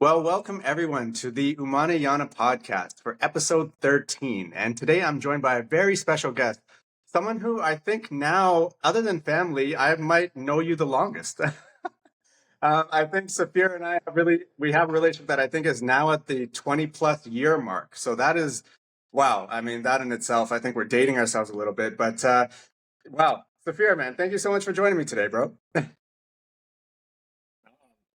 Well, welcome everyone to the Umana Yana podcast for episode 13. And today I'm joined by a very special guest, someone who I think now, other than family, I might know you the longest. I think Safir and I we have a relationship that I think is now at the 20 plus year mark. So that is, wow. I mean, that in itself, I think we're dating ourselves a little bit, but wow. Safir, man, thank you so much for joining me today, bro.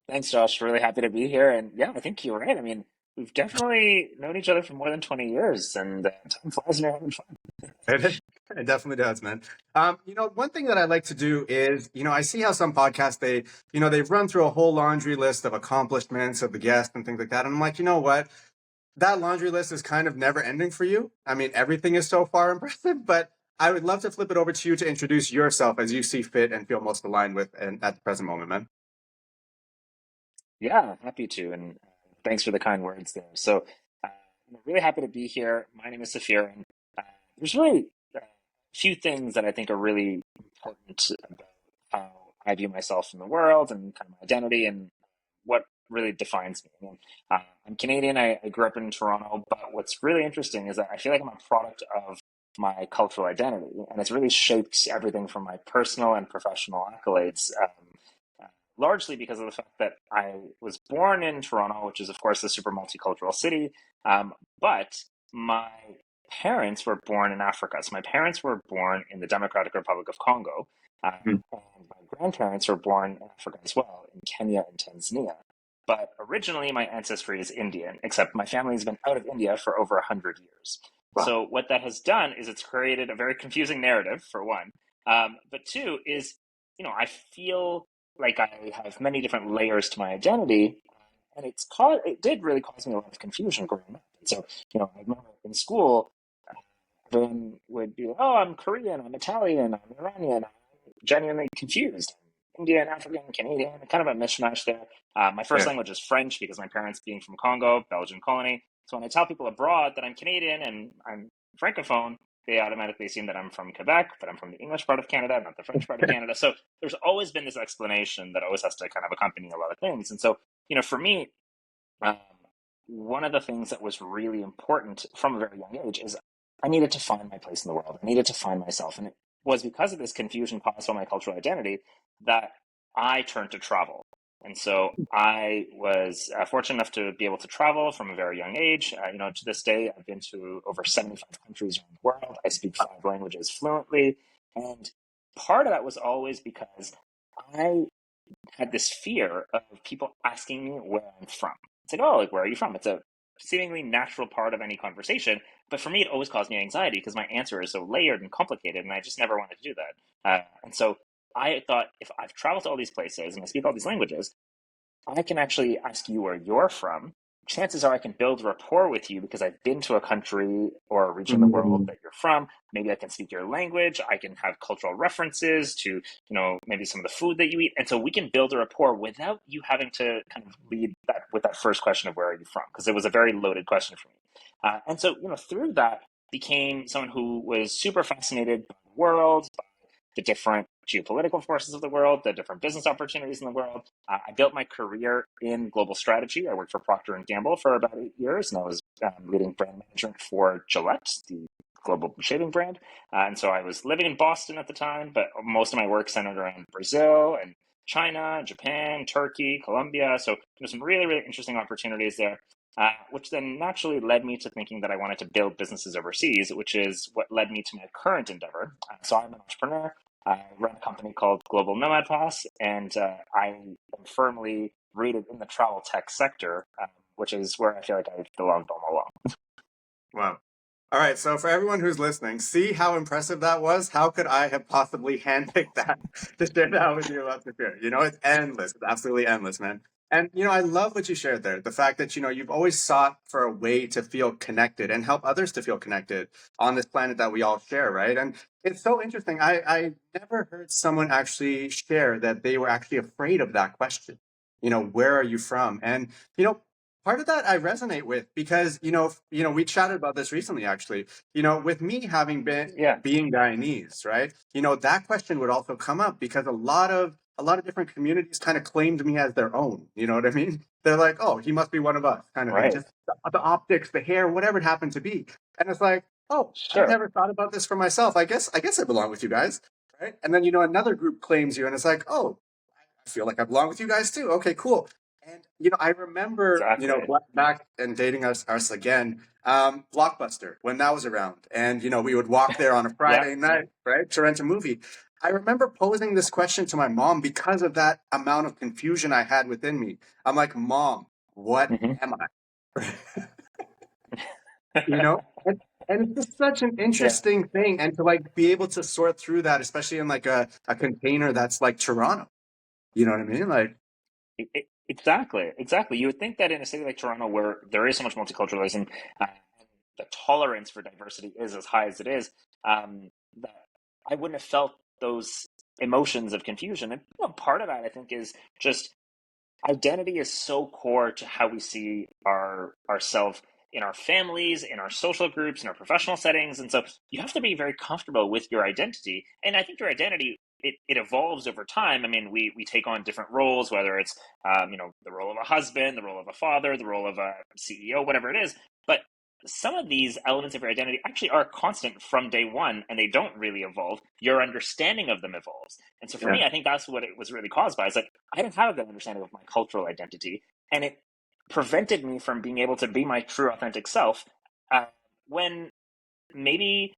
Thanks, Josh. Really happy to be here. And yeah, I think you're right. I mean, we've definitely known each other for more than 20 years, and time flies when you're having fun. It definitely does, man. One thing that I like to do is, I see how some podcasts they run through a whole laundry list of accomplishments of the guest and things like that. And I'm like, you know what? That laundry list is kind of never ending for you. I mean, everything is so far impressive, but I would love to flip it over to you to introduce yourself as you see fit and feel most aligned with and at the present moment, man. Yeah, happy to. And thanks for the kind words there. So, I'm really happy to be here. My name is Safir, and uh, there's really a few things that I think are really important about how I view myself in the world and kind of my identity and what really defines me. I mean, I'm Canadian. I grew up in Toronto, but what's really interesting is that I feel like I'm a product of my cultural identity, and it's really shaped everything from my personal and professional accolades. Largely because of the fact that I was born in Toronto, which is, of course, a super multicultural city. But my parents were born in Africa. So my parents were born in the Democratic Republic of Congo. Mm. And my grandparents were born in Africa as well, in Kenya and Tanzania. But originally, my ancestry is Indian, except my family has been out of India for over 100 years. Wow. So what that has done is it's created a very confusing narrative, for one. But two is, I feel like I have many different layers to my identity, and it did really cause me a lot of confusion growing up. And so, I remember in school, everyone would be like, "Oh, I'm Korean, I'm Italian, I'm Iranian." I'm genuinely confused. I'm Indian, African, Canadian, kind of a mishmash there. My first Yeah. language is French because my parents being from Congo, Belgian colony. So when I tell people abroad that I'm Canadian and I'm francophone, they automatically assume that I'm from Quebec, but I'm from the English part of Canada, not the French part of Canada. So there's always been this explanation that always has to kind of accompany a lot of things. And so, for me, um, one of the things that was really important from a very young age is I needed to find my place in the world. I needed to find myself. And it was because of this confusion caused by my cultural identity that I turned to travel. And so I was fortunate enough to be able to travel from a very young age. To this day, I've been to over 75 countries around the world. I speak 5 languages fluently. And part of that was always because I had this fear of people asking me where I'm from. It's like, oh, like, where are you from? It's a seemingly natural part of any conversation. But for me, it always caused me anxiety because my answer is so layered and complicated, and I just never wanted to do that. And so I thought if I've traveled to all these places and I speak all these languages, I can actually ask you where you're from. Chances are I can build rapport with you because I've been to a country or a region of the world Mm. that you're from. Maybe I can speak your language. I can have cultural references to, maybe some of the food that you eat. And so we can build a rapport without you having to kind of lead that with that first question of where are you from? Because it was a very loaded question for me. And so, through that, became someone who was super fascinated by the world, the different geopolitical forces of the world, the different business opportunities in the world. I built my career in global strategy. I worked for Procter and Gamble for about 8 years, and I was leading brand management for Gillette, the global shaving brand. And so I was living in Boston at the time, but most of my work centered around Brazil and China, Japan, Turkey, Colombia. So there's some really, really interesting opportunities there. Which then naturally led me to thinking that I wanted to build businesses overseas, which is what led me to my current endeavor. So I'm an entrepreneur. I run a company called Global Nomad Pass, and I am firmly rooted in the travel tech sector, which is where I feel like I've belonged all along. Wow. All right. So for everyone who's listening, see how impressive that was? How could I have possibly handpicked that to share that with you about the fear? It's endless. It's absolutely endless, man. And, I love what you shared there. The fact that, you've always sought for a way to feel connected and help others to feel connected on this planet that we all share, right? And it's so interesting. I never heard someone actually share that they were actually afraid of that question. Where are you from? And, part of that I resonate with because we chatted about this recently actually. With me having been Yeah. being Guyanese, right? That question would also come up because a lot of a lot of different communities kind of claimed me as their own. You know what I mean? They're like, oh, he must be one of us, kind of thing. Right. Just the optics, the hair, whatever it happened to be. And it's like, oh, I've Sure. never thought about this for myself. I guess I belong with you guys, right? And then another group claims you, and it's like, oh, I feel like I belong with you guys too. Okay, cool. And I remember, Exactly. back and dating us again, Blockbuster when that was around, and we would walk there on a Yeah. Friday Yeah. night, right, to rent a movie. I remember posing this question to my mom because of that amount of confusion I had within me. I'm like, Mom, what Hmm. am I? you know, and it's just such an Yeah. interesting thing, and to like be able to sort through that, especially in like a container that's like Toronto. You know what I mean? Like, Exactly. Exactly. You would think that in a city like Toronto, where there is so much multiculturalism, uh, the tolerance for diversity is as high as it is, that I wouldn't have felt those emotions of confusion. And part of that, I think, is just identity is so core to how we see ourselves in our families, in our social groups, in our professional settings. And so you have to be very comfortable with your identity. And I think your identity, it evolves over time. I mean, we take on different roles, whether it's the role of a husband, the role of a father, the role of a CEO, whatever it is. But some of these elements of your identity actually are constant from day one, and they don't really evolve. Your understanding of them evolves. And so for yeah. me, I think that's what it was really caused by. Is like I didn't have a good understanding of my cultural identity, and it prevented me from being able to be my true, authentic self. When maybe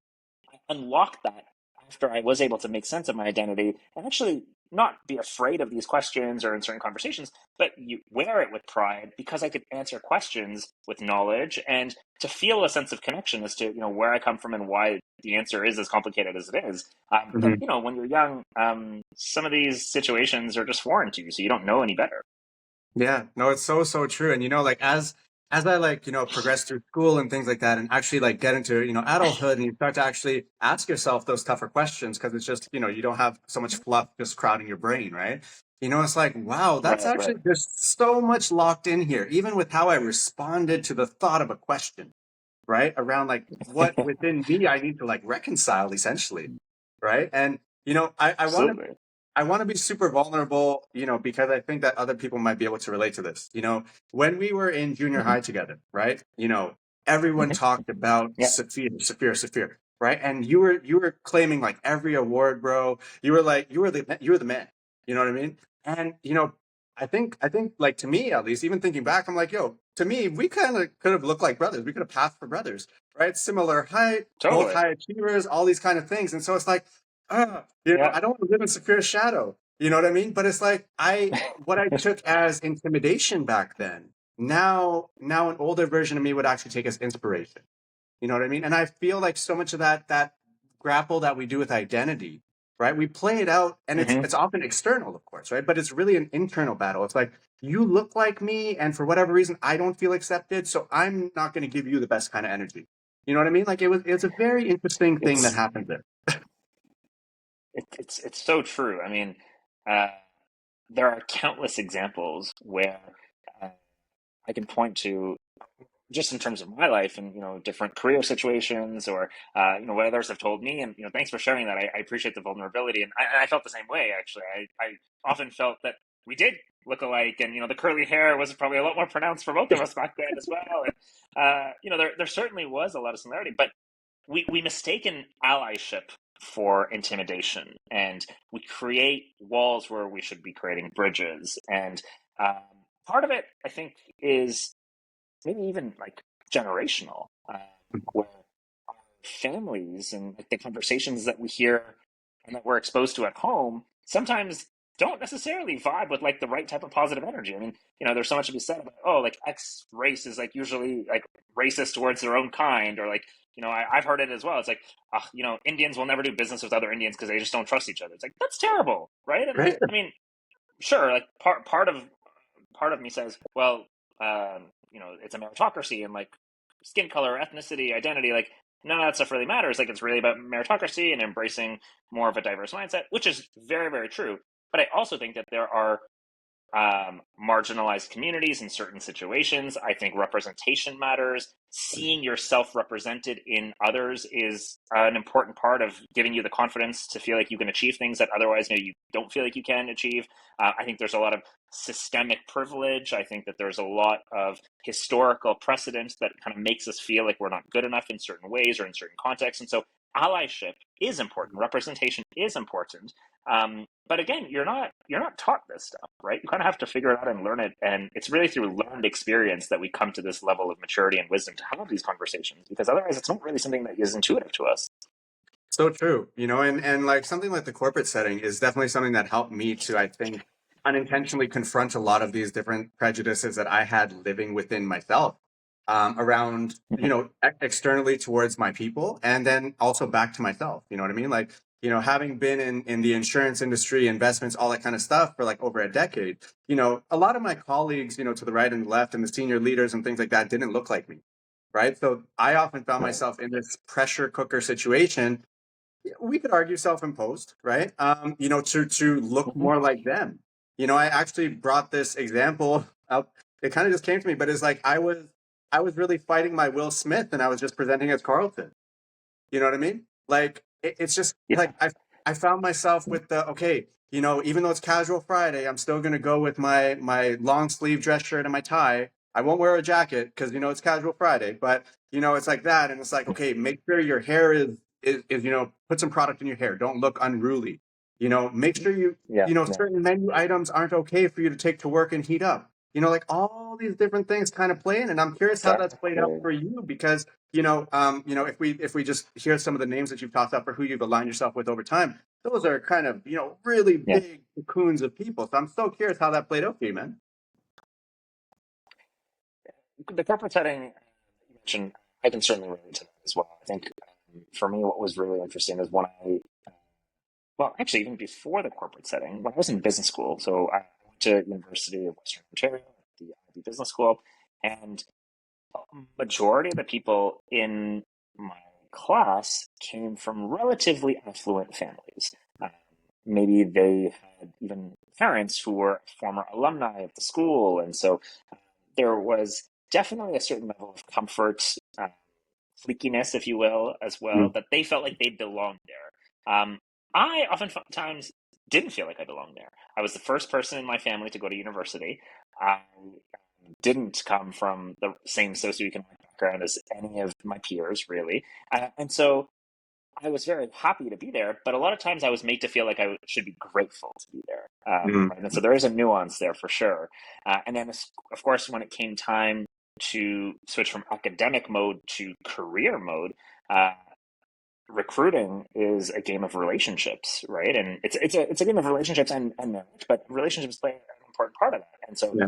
I unlocked that after I was able to make sense of my identity and actually not be afraid of these questions or in certain conversations, but you wear it with pride because I could answer questions with knowledge and to feel a sense of connection as to where I come from and why the answer is as complicated as it is. But Mhm. when you're young, some of these situations are just foreign to you, so you don't know any better. Yeah, no, it's so, so true. And like as I like, progress through school and things like that and actually like get into, adulthood and you start to actually ask yourself those tougher questions because it's just, you don't have so much fluff just crowding your brain, right? It's like, wow, that's Right, actually right. there's so much locked in here, even with how I responded to the thought of a question, right? Around like what within me I need to like reconcile essentially, right? And Absolutely. I want to be super vulnerable, because I think that other people might be able to relate to this. When we were in junior Hmm. high together, right? Everyone Hmm. talked about Yeah, Safir, right? And you were claiming like every award, bro. You were like you were the man. You know what I mean? And I think like to me at least, even thinking back, I'm like, yo, to me, we kind of could have looked like brothers. We could have passed for brothers, right? Similar height, both totally. high achievers, all these kind of things. And so it's like, Yeah. I don't want to live in Safir's shadow. You know what I mean? But it's like what I took as intimidation back then, now an older version of me would actually take as inspiration. You know what I mean? And I feel like so much of that grapple that we do with identity, right? We play it out and it's Hmm. it's often external, of course, right? But it's really an internal battle. It's like you look like me and for whatever reason I don't feel accepted, so I'm not going to give you the best kind of energy. You know what I mean? Like it's a very interesting thing that It's happens there. it's so true. I mean, uh, there are countless examples where uh, I can point to just in terms of my life and different career situations or what others have told me. And thanks for sharing that. I appreciate the vulnerability, and I felt the same way actually. I often felt that we did look alike, and the curly hair was probably a lot more pronounced for both of us back then as well. And there certainly was a lot of similarity, but we mistaken allyship for intimidation, and we create walls where we should be creating bridges. And um, part of it, I think, is maybe even like generational, where our families and like the conversations that we hear and that we're exposed to at home sometimes don't necessarily vibe with like the right type of positive energy. I mean, there's so much to be said about, oh, like X race is like usually like racist towards their own kind, or like, I've heard it as well. It's like, Indians will never do business with other Indians because they just don't trust each other. It's like, that's terrible, right? And Right? I mean, sure, like part of me says, well, it's a meritocracy and like skin color, ethnicity, identity, like none of that stuff really matters. Like it's really about meritocracy and embracing more of a diverse mindset, which is very, very true. But I also think that there are marginalized communities in certain situations. I think representation matters. Seeing yourself represented in others is an important part of giving you the confidence to feel like you can achieve things that otherwise maybe you don't feel like you can achieve. I think there's a lot of systemic privilege. I think that there's a lot of historical precedent that kind of makes us feel like we're not good enough in certain ways or in certain contexts. And so allyship is important. Representation is important. But again, you're not taught this stuff, right? You kind of have to figure it out and learn it, and it's really through learned experience that we come to this level of maturity and wisdom to have these conversations. Because otherwise, it's not really something that is intuitive to us. So true, and like something like the corporate setting is definitely something that helped me to, I think, unintentionally confront a lot of these different prejudices that I had living within myself, around, externally towards my people, and then also back to myself. You know what I mean? Like, having been in the insurance industry, investments, all that kind of stuff for like over a decade, a lot of my colleagues, to the right and the left and the senior leaders and things like that didn't look like me. Right. So I often found Right. myself in this pressure cooker situation. We could argue self-imposed, right? To look Mm-hmm. more like them. I actually brought this example up. It kind of just came to me, but it's like I was really fighting my Will Smith, and I was just presenting as Carlton. You know what I mean? Like it's just Yeah. like I found myself with the okay, even though it's casual Friday, I'm still gonna go with my long sleeve dress shirt and my tie. I won't wear a jacket because it's casual Friday, but it's like that, and it's like okay, make sure your hair is put some product in your hair. Don't look unruly. Make sure Yeah. Yeah. certain menu items aren't okay for you to take to work and heat up. Like all these different things kind of play in, and I'm curious how that's played out Exactly. for you because if we just hear some of the names that you've tossed up for who you've aligned yourself with over time, those are kind of really Yeah. big cocoons of people. So I'm so curious how that played out for you, man. The corporate setting you mentioned, I can certainly relate to that as well. I think for me, what was really interesting is when well, actually, even before the corporate setting, when I was in business school, so I went to University of Western Ontario, the IB Business School, and majority of the people in my class came from relatively affluent families. Um, Maybe they had even parents who were former alumni of the school, and so there was definitely a certain level of comfort, fleekiness, if you will, as well, Mm. that they felt like they belonged there. I oftentimes didn't feel like I belonged there. I was the first person in my family to go to university. I didn't come from the same socioeconomic background as any of my peers, really. And so I was very happy to be there, but a lot of times I was made to feel like I should be grateful to be there. Mm. Right? And so there is a nuance there for sure. And then, of course, when it came time to switch from academic mode to career mode, uh, recruiting is a game of relationships, right? And it's a game of relationships and marriage, but relationships play an important part of that. And so Yeah.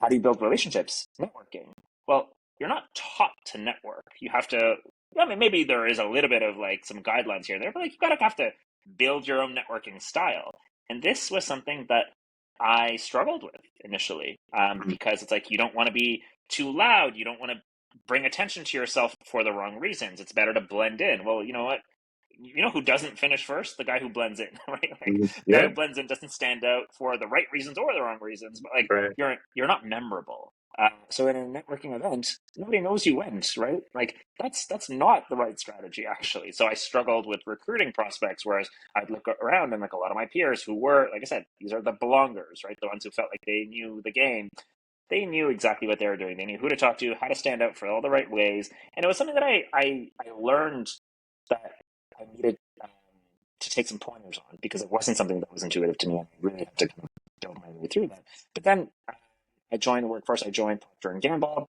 how do you build relationships? Networking. Well, you're not taught to network. You have to, I mean, maybe there is a little bit of like some guidelines here and there, but like you gotta have to build your own networking style. And this was something that I struggled with initially, Mm. because it's like you don't want to be too loud. You don't want to bring attention to yourself for the wrong reasons. It's better to blend in. Well, you know what? You know who doesn't finish first? The guy who blends in, right? Like Mm. the guy who Yeah. blends in doesn't stand out for the right reasons or the wrong reasons, but like Right. you're not memorable. So in a networking event, nobody knows you went, right? Like that's not the right strategy actually. So I struggled with recruiting prospects, whereas I'd look around and like a lot of my peers who were, like I said, these are the belongers, right? The ones who felt like they knew the game. They knew exactly what they were doing. They knew who to talk to, how to stand out for all the right ways, and it was something that I learned that I needed to take some pointers on because it wasn't something that was intuitive to me, and I really had to kind of build my way through that. But then I joined the workforce. I joined Procter and Gamble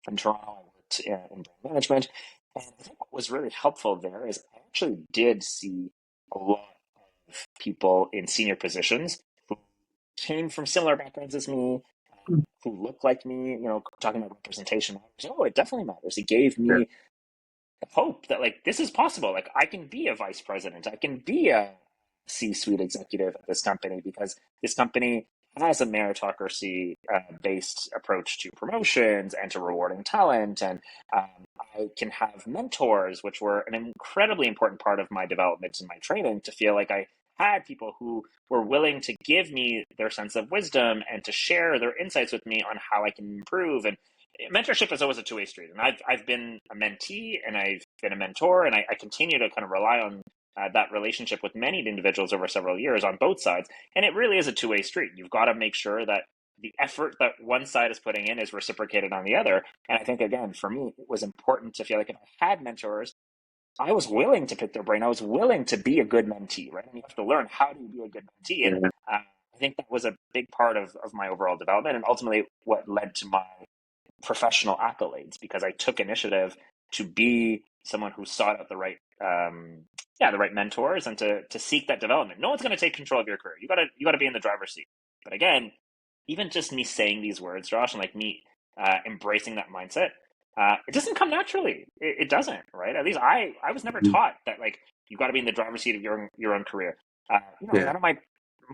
in Toronto. I worked in brand management, and I think what was really helpful there is I actually did see a lot of people in senior positions who came from similar backgrounds as me, who looked like me. Talking about representation matters. Oh, it definitely matters. It gave Yeah. me hope that like this is possible. Like I can be a vice president. I can be a C-suite executive at this company because this company has a meritocracy based approach to promotions and to rewarding talent. And I can have mentors, which were an incredibly important part of my development and my training to feel like I had people who were willing to give me their sense of wisdom and to share their insights with me on how I can improve. And mentorship is always a two-way street. And I've been a mentee and I've been a mentor, and I continue to kind of rely on that relationship with many individuals over several years on both sides. And it really is a two-way street. You've got to make sure that the effort that one side is putting in is reciprocated on the other. And I think, again, for me, it was important to feel like if I had mentors, I was willing to pick their brain. I was willing to be a good mentee, right? And you have to learn how do you be a good mentee. And I think that was a big part of my overall development, and ultimately what led to my professional accolades, because I took initiative to be someone who sought out the right the right mentors and to seek that development. No one's going to take control of your career. You got to be in the driver's seat. But again, even just me saying these words, Josh, and like me embracing that mindset, it doesn't come naturally. It doesn't, right? At least I was never taught that like you got to be in the driver's seat of your own career. Yeah. None of my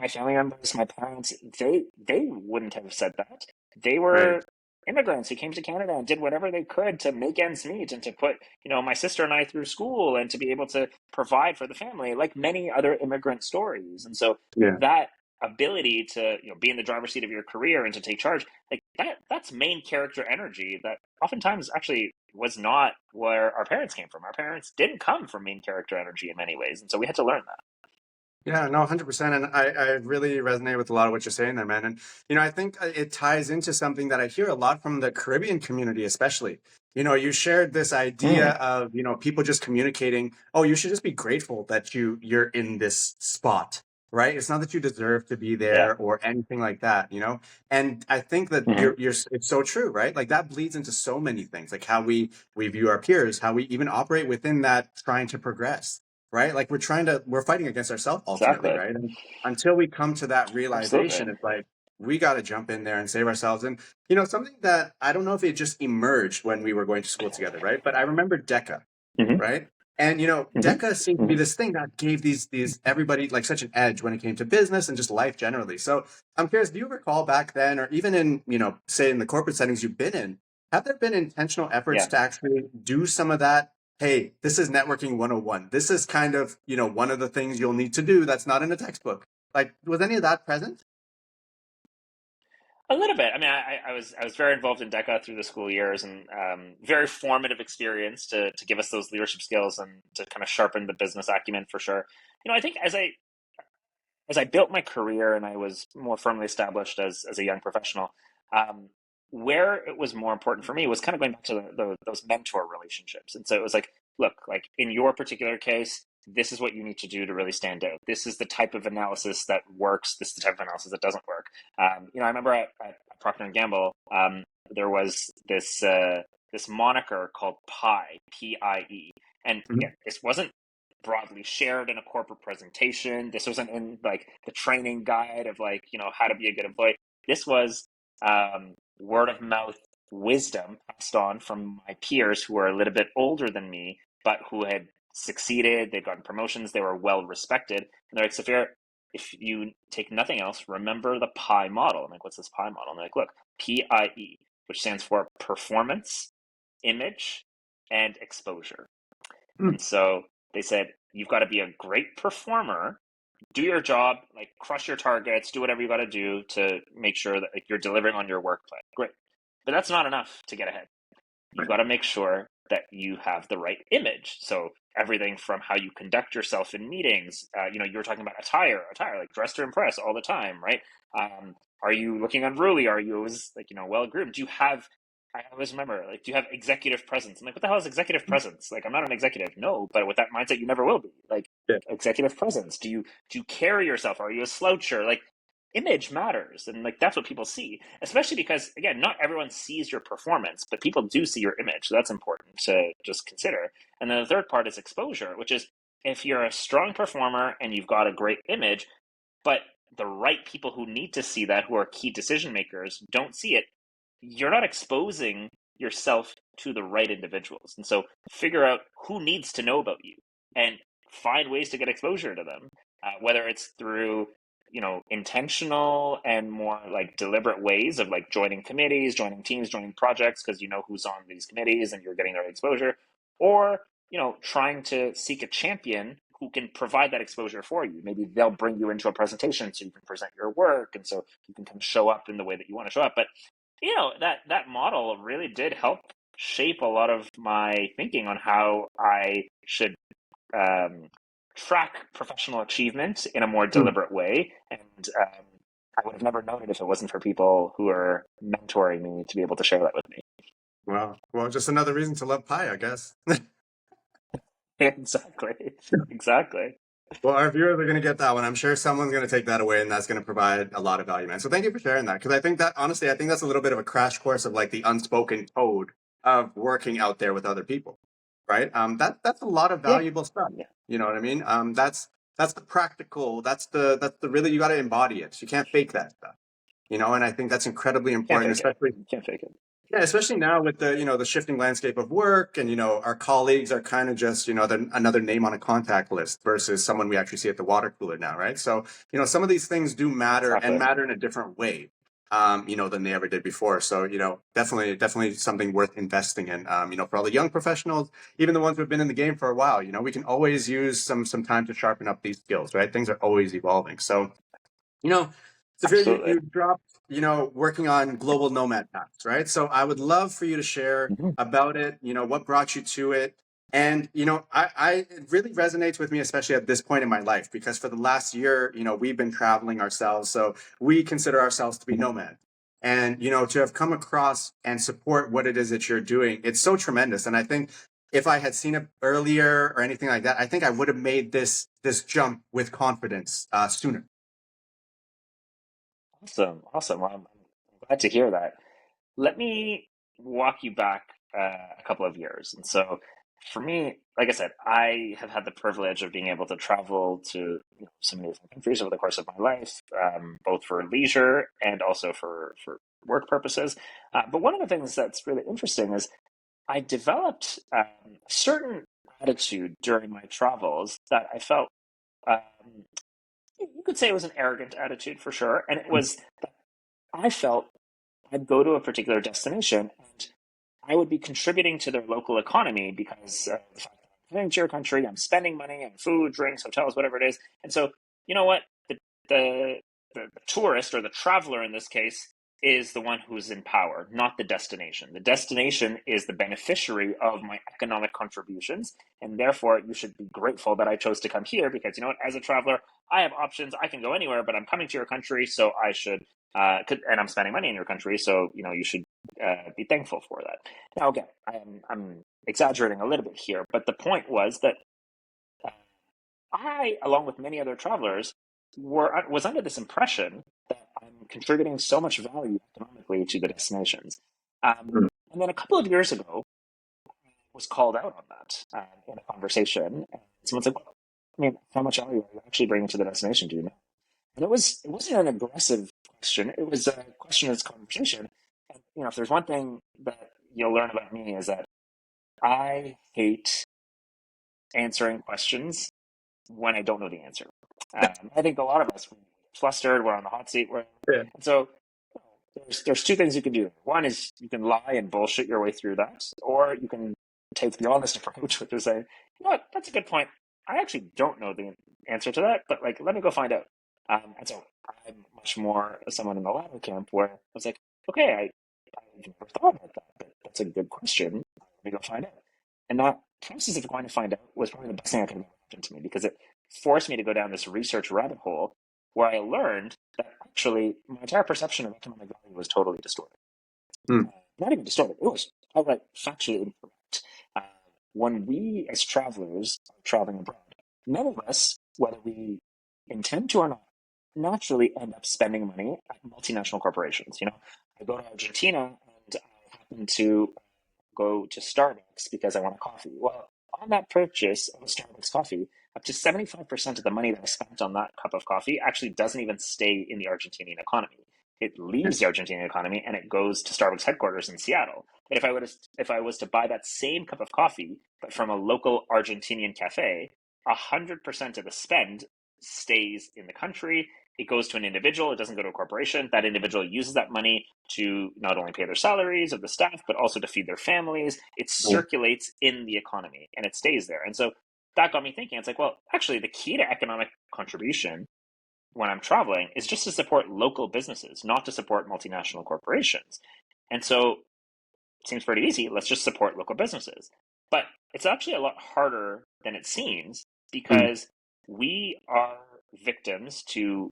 family members, my parents, they wouldn't have said that. They Right. were immigrants who came to Canada and did whatever they could to make ends meet and to put, my sister and I through school and to be able to provide for the family, like many other immigrant stories. And so Yeah. that ability to, be in the driver's seat of your career and to take charge, like that's main character energy that oftentimes actually was not where our parents came from. Our parents didn't come from main character energy in many ways. And so we had to learn that. Yeah, no, 100%. And I really resonate with a lot of what you're saying there, man. And, I think it ties into something that I hear a lot from the Caribbean community, especially. You shared this idea of, people just communicating, oh, you should just be grateful that you're in this spot, right? It's not that you deserve to be Yeah. there or anything like that, And I think that Mm-hmm. it's so true, right? Like that bleeds into so many things, like how we view our peers, how we even operate within that trying to progress, right? Like we're fighting against ourselves ultimately, Exactly. right? And until we come to that realization, Absolutely. it's like we got to jump in there and save ourselves. And something that I don't know if it just emerged when we were going to school together, right? But I remember DECA, Mm-hmm. right? And DECA seemed Mm-hmm. to be Mm-hmm. this thing that gave these everybody like such an edge when it came to business and just life generally. So I'm curious, do you recall back then, or even in say in the corporate settings you've been in, have there been intentional efforts Yeah. to actually do some of that? Hey, this is networking 101. This is kind of, one of the things you'll need to do that's not in a textbook. Like, was any of that present? A little bit. I mean, I was very involved in DECA through the school years, and very formative experience to give us those leadership skills and to kind of sharpen the business acumen for sure. I think as I built my career and I was more firmly established as a young professional, um, where it was more important for me was kind of going back to those mentor relationships. And so it was like, look, like in your particular case, this is what you need to do to really stand out. This is the type of analysis that works. This is the type of analysis that doesn't work. I remember at Procter and Gamble, there was this moniker called PIE, PIE, and Mhm. again, this wasn't broadly shared in a corporate presentation. This wasn't in like the training guide of like, how to be a good employee. This was word of mouth wisdom passed on from my peers who were a little bit older than me, but who had succeeded. They'd gotten promotions. They were well respected. And they're like, Safir, if you take nothing else, remember the PIE model. I'm like, what's this PIE model? And they're like, look, PIE, which stands for performance, image, and exposure. Mm. And so they said, you've got to be a great performer, do your job, like crush your targets, do whatever you got to do to make sure that like, you're delivering on your work plan. Great. But that's not enough to get ahead. You've Right. got to make sure that you have the right image. So everything from how you conduct yourself in meetings, you were talking about attire, like dress to impress all the time, right? Are you looking unruly? Are you always like, well groomed? Do you have, I always remember, like, do you have executive presence? I'm like, what the hell is executive presence? Like, I'm not an executive. No, but with that mindset, you never will be. Like, Yeah. executive presence. Do you carry yourself? Are you a sloucher? Like, image matters, and like that's what people see, especially because again, not everyone sees your performance, but people do see your image, so that's important to just consider. And then the third part is exposure, which is if you're a strong performer and you've got a great image, but the right people who need to see that, who are key decision makers, don't see it, you're not exposing yourself to the right individuals. And so figure out who needs to know about you and find ways to get exposure to them, whether it's through intentional and more like deliberate ways of like joining committees, joining teams, joining projects because you know who's on these committees and you're getting their exposure, or trying to seek a champion who can provide that exposure for you. Maybe they'll bring you into a presentation so you can present your work, and so you can kind of show up in the way that you want to show up. But that model really did help shape a lot of my thinking on how I should track professional achievement in a more Hmm. deliberate way. And I would have never known it if it wasn't for people who are mentoring me to be able to share that with me. Well, just another reason to love pie, I guess. Exactly. Exactly. Well, our viewers are going to get that one. I'm sure someone's going to take that away, and that's going to provide a lot of value, man. So thank you for sharing that, because I think that honestly, I think that's a little bit of a crash course of like the unspoken code of working out there with other people, right? That's a lot of Yeah. valuable stuff. Yeah. You know what I mean? That's the practical. That's the really you got to embody it. You can't fake that stuff. And I think that's incredibly Can't important, fake it. especially Can't fake it. yeah, especially now with the shifting landscape of work, and our colleagues are kind of just another name on a contact list versus someone we actually see at the water cooler now, right? So some of these things do matter, and Exactly. matter in a different way, than they ever did before. So definitely something worth investing in. For all the young professionals, even the ones who've been in the game for a while, we can always use some time to sharpen up these skills, right? Things are always evolving. So you know, Safir, you, Absolutely. you dropped, working on global nomad paths, right? So I would love for you to share Mhm. about it, what brought you to it. And, it really resonates with me, especially at this point in my life, because for the last year, we've been traveling ourselves. So we consider ourselves to be Mhm. nomad. And, to have come across and support what it is that you're doing, it's so tremendous. And I think if I had seen it earlier or anything like that, I think I would have made this jump with confidence sooner. Awesome. Awesome. Well, I'm glad to hear that. Let me walk you back a couple of years. And so, for me, like I said, I have had the privilege of being able to travel to so many different countries over the course of my life, both for leisure and also for work purposes. But one of the things that's really interesting is I developed a certain attitude during my travels that I felt you could say it was an arrogant attitude for sure. And it was that I felt I'd go to a particular destination and I would be contributing to their local economy because of the fact that I'm coming to your country, I'm spending money on food, drinks, hotels, whatever it is. And so, you know what? The, the tourist or the traveler in this case is the one who's in power, not the destination. The destination is the beneficiary of my economic contributions. And therefore, you should be grateful that I chose to come here because, you know what, as a traveler, I have options. I can go anywhere, but I'm coming to your country, so I should, and I'm spending money in your country, so, you should be thankful for that. Now, again, I'm exaggerating a little bit here, but the point was that uh, I, along with many other travelers, was under this impression that I'm contributing so much value economically to the destinations. And then a couple of years ago, I was called out on that in a conversation. And someone's like, well, I mean, how much value are you actually bringing to the destination? Do you know? And it wasn't an aggressive question. It was a question of this conversation. And if there's one thing that you'll learn about me is that I hate answering questions when I don't know the answer. I think a lot of us we're flustered, we're on the hot seat, Yeah. and so there's two things you can do. One is you can lie and bullshit your way through that, or you can take the honest approach, which is saying, you know what, that's a good point. I actually don't know the answer to that, but like, let me go find out. And so I'm much more someone in the latter camp where I was like, okay, I've never thought about that, but that's a good question. Let me go find out. And that process of going to find out was probably the best thing that could have happened to me because it forced me to go down this research rabbit hole where I learned that actually my entire perception of economic value was totally distorted. Mm. Not even distorted, it was outright factually incorrect. Uh, when we as travelers are traveling abroad, none of us, whether we intend to or not, naturally end up spending money at multinational corporations. I go to Argentina and I happen to go to Starbucks because I want a coffee. Well, on that purchase of a Starbucks coffee, up to 75% of the money that I spent on that cup of coffee actually doesn't even stay in the Argentinian economy. It leaves the Argentinian economy and it goes to Starbucks headquarters in Seattle. But if I was to buy that same cup of coffee, but from a local Argentinian cafe, 100% of the spend stays in the country. It goes to an individual. It doesn't go to a corporation. That individual uses that money to not only pay their salaries of the staff, but also to feed their families. It circulates in the economy and it stays there. And so that got me thinking. It's like, well, actually, the key to economic contribution when I'm traveling is just to support local businesses, not to support multinational corporations. And so it seems pretty easy. Let's just support local businesses. But it's actually a lot harder than it seems Mm. because we are victims to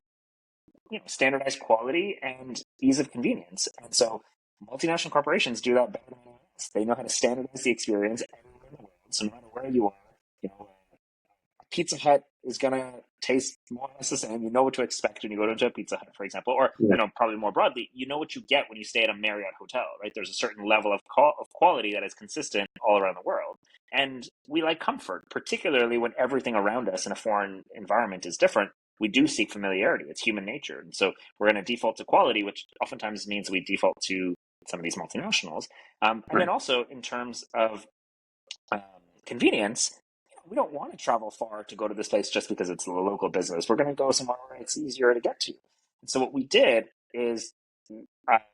standardized quality and ease of convenience. And so multinational corporations do that better than anyone else. They know how to standardize the experience everywhere in the world. So no matter where you are, Pizza Hut is gonna taste more or less the same. You know what to expect when you go to a Pizza Hut, for example, or Yeah. probably more broadly, you know what you get when you stay at a Marriott hotel, right? There's a certain level of quality that is consistent all around the world, and we like comfort, particularly when everything around us in a foreign environment is different. We do seek familiarity; it's human nature, and so we're going to default to quality, which oftentimes means we default to some of these multinationals. And Right. then also in terms of um, convenience, we don't want to travel far to go to this place just because it's a local business. We're going to go somewhere where it's easier to get to. And so what we did is,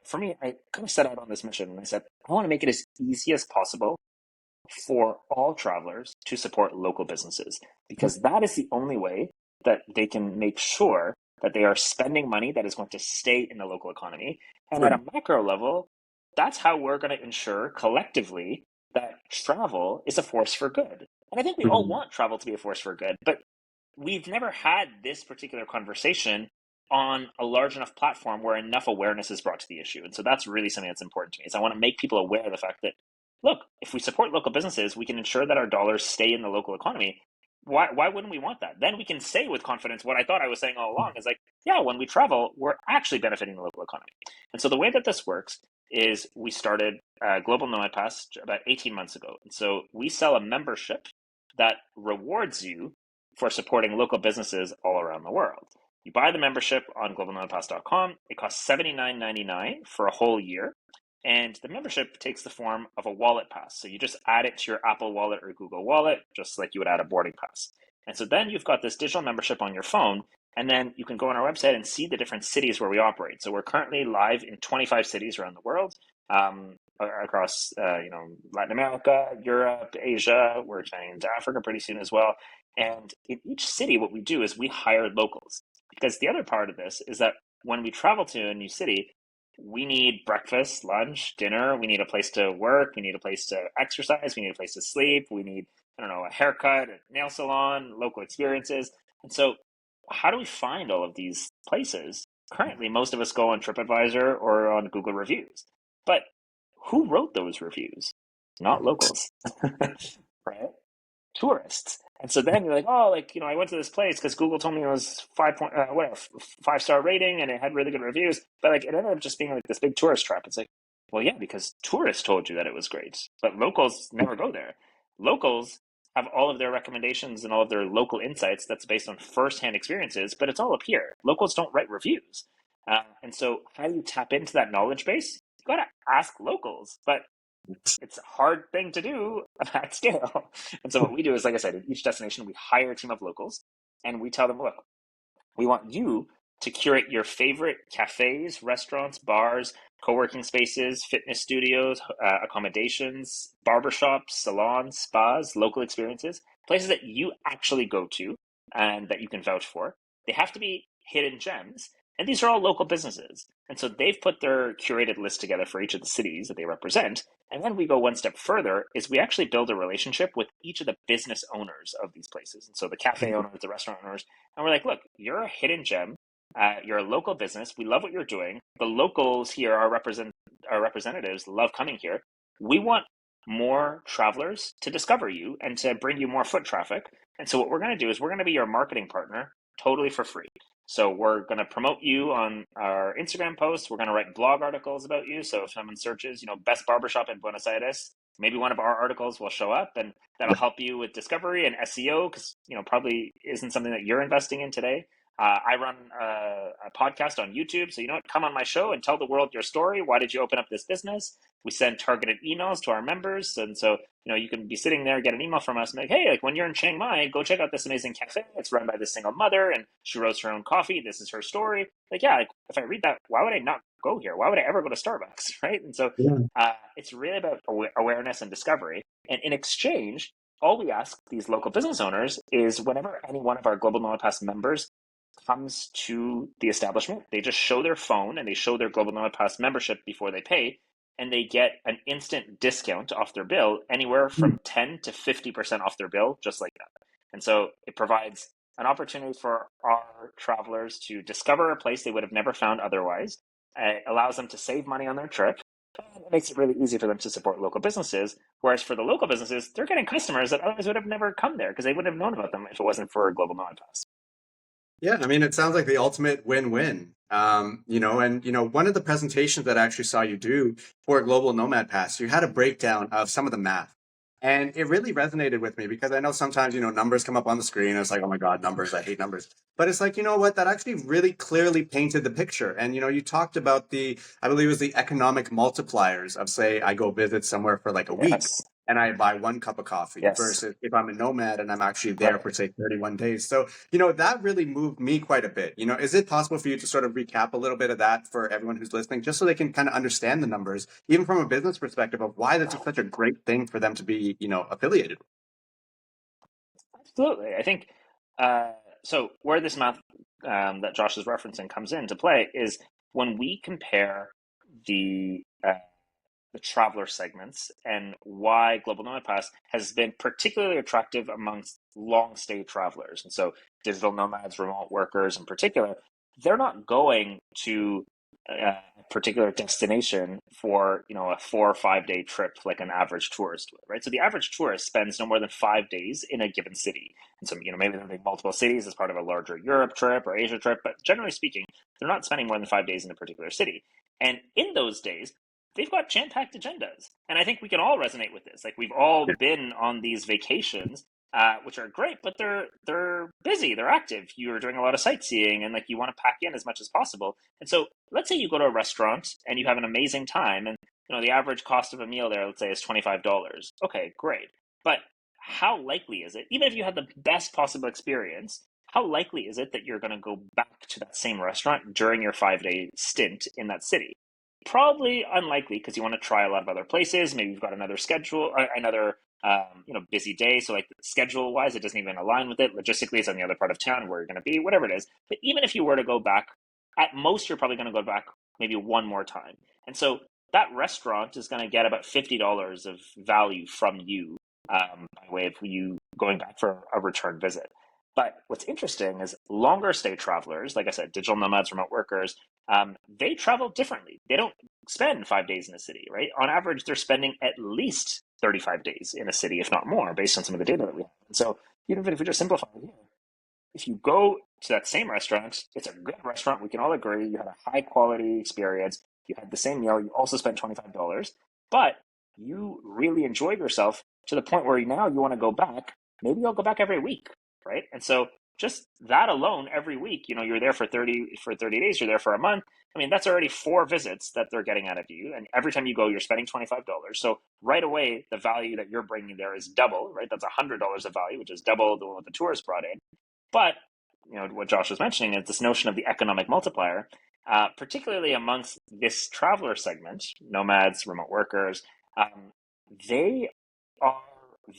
for me, I kind of set out on this mission and I said, I want to make it as easy as possible for all travelers to support local businesses because that is the only way that they can make sure that they are spending money that is going to stay in the local economy. And at Right. a macro level, that's how we're going to ensure collectively that travel is a force for good. And I think we all Mhm. want travel to be a force for good, but we've never had this particular conversation on a large enough platform where enough awareness is brought to the issue. And so that's really something that's important to me is I want to make people aware of the fact that, look, if we support local businesses, we can ensure that our dollars stay in the local economy. Why wouldn't we want that? Then we can say with confidence what I thought I was saying all along is like, yeah, when we travel, we're actually benefiting the local economy. And so the way that this works is we started Global Nomad Pass about 18 months ago. And so we sell a membership that rewards you for supporting local businesses all around the world. You buy the membership on globalnomadpass.com. It costs $79.99 for a whole year. And the membership takes the form of a wallet pass. So you just add it to your Apple Wallet or Google Wallet, just like you would add a boarding pass. And so then you've got this digital membership on your phone, and then you can go on our website and see the different cities where we operate. So we're currently live in 25 cities around the world, across Latin America, Europe, Asia. We're expanding into Africa pretty soon as well. And in each city, what we do is we hire locals. Because the other part of this is that when we travel to a new city, we need breakfast, lunch, dinner. We need a place to work. We need a place to exercise. We need a place to sleep. We need, I don't know, a haircut, a nail salon, local experiences. And so, how do we find all of these places? Currently, most of us go on TripAdvisor or on Google reviews. But who wrote those reviews? Not locals, right? Tourists. And so then you're like, oh, I went to this place because Google told me it was 5-star rating and it had really good reviews. But like, it ended up just being like this big tourist trap. It's like, well, yeah, because tourists told you that it was great, but locals never go there. Locals have all of their recommendations and all of their local insights that's based on firsthand experiences, but it's all up here. Locals don't write reviews. And so, how do you tap into that knowledge base? You got to ask locals. But it's a hard thing to do at scale. And so what we do is, like I said, in each destination, we hire a team of locals and we tell them, look, we want you to curate your favorite cafes, restaurants, bars, co-working spaces, fitness studios, accommodations, barbershops, salons, spas, local experiences, places that you actually go to and that you can vouch for. They have to be hidden gems. And these are all local businesses. And so they've put their curated list together for each of the cities that they represent. And then we go one step further is we actually build a relationship with each of the business owners of these places. And so the cafe owners, the restaurant owners, and we're like, look, you're a hidden gem. You're a local business. We love what you're doing. The locals here, our representatives, love coming here. We want more travelers to discover you and to bring you more foot traffic. And so what we're going to do is we're going to be your marketing partner totally for free. So we're going to promote you on our Instagram posts. We're going to write blog articles about you. So if someone searches, best barbershop in Buenos Aires, maybe one of our articles will show up, and that'll help you with discovery and SEO because probably isn't something that you're investing in today. I run a podcast on YouTube, so come on my show and tell the world your story. Why did you open up this business? We send targeted emails to our members, and so you can be sitting there, get an email from us, and be like, hey, like when you're in Chiang Mai, go check out this amazing cafe. It's run by this single mother, and she roasts her own coffee. This is her story. Like, yeah, like, if I read that, why would I not go here? Why would I ever go to Starbucks, right? And so Yeah. it's really about awareness and discovery. And in exchange, all we ask these local business owners is whenever any one of our Global Nomad Pass members comes to the establishment, they just show their phone and they show their Global Nomad Pass membership before they pay, and they get an instant discount off their bill, anywhere from 10 to 50% off their bill, just like that. And so it provides an opportunity for our travelers to discover a place they would have never found otherwise. It allows them to save money on their trip. And it makes it really easy for them to support local businesses. Whereas for the local businesses, they're getting customers that otherwise would have never come there because they wouldn't have known about them if it wasn't for a Global Nomad Pass. Yeah, I mean, it sounds like the ultimate win-win. One of the presentations that I actually saw you do for Global Nomad Pass, you had a breakdown of some of the math. And it really resonated with me because I know sometimes, numbers come up on the screen. And it's like, oh my God, numbers, I hate numbers. But it's like, you know what, that actually really clearly painted the picture. And, you talked about I believe it was the economic multipliers of, say, I go visit somewhere for like a week Yes. and I buy one cup of coffee Yes. versus if I'm a nomad and I'm actually there Right. for, say, 31 days. So, that really moved me quite a bit. Is it possible for you to sort of recap a little bit of that for everyone who's listening, just so they can kind of understand the numbers, even from a business perspective of why this is such a great thing for them to be, affiliated with? Absolutely. I think so. Where this math that Josh is referencing comes into play is when we compare the uh, the traveler segments and why Global Nomad Pass has been particularly attractive amongst long stay travelers. And so digital nomads, remote workers in particular, they're not going to a particular destination for a 4 or 5 day trip like an average tourist would, right? So the average tourist spends no more than 5 days in a given city, and so maybe they're doing multiple cities as part of a larger Europe trip or Asia trip, but generally speaking, they're not spending more than 5 days in a particular city. And in those days, they've got jam-packed agendas, and I think we can all resonate with this. Like we've all been on these vacations, which are great, but they're busy, they're active. You're doing a lot of sightseeing, and like you want to pack in as much as possible. And so, let's say you go to a restaurant and you have an amazing time, and the average cost of a meal there, let's say, is $25. Okay, great, but how likely is it, even if you had the best possible experience? How likely is it that you're going to go back to that same restaurant during your 5 day stint in that city? Probably unlikely because you want to try a lot of other places. Maybe you've got another schedule, another busy day. So like schedule wise, it doesn't even align with it. Logistically, it's on the other part of town where you're going to be, whatever it is. But even if you were to go back, at most, you're probably going to go back maybe one more time. And so that restaurant is going to get about $50 of value from you by way of you going back for a return visit. But what's interesting is longer stay travelers, like I said, digital nomads, remote workers, they travel differently. They don't spend 5 days in a city, right? On average, they're spending at least 35 days in a city, if not more, based on some of the data that we have. And so, even if we just simplify it here, if you go to that same restaurant, it's a good restaurant. We can all agree you had a high quality experience. You had the same meal. You also spent $25, but you really enjoyed yourself to the point where now you want to go back. Maybe you'll go back every week, right? And so just that alone, every week, you're there for 30 days. You're there for a month. I mean, that's already 4 visits that they're getting out of you. And every time you go, you're spending $25. So right away, the value that you're bringing there is double, right? That's $100 of value, which is double what the tourist brought in. But what Josh was mentioning is this notion of the economic multiplier, particularly amongst this traveler segment, nomads, remote workers. They are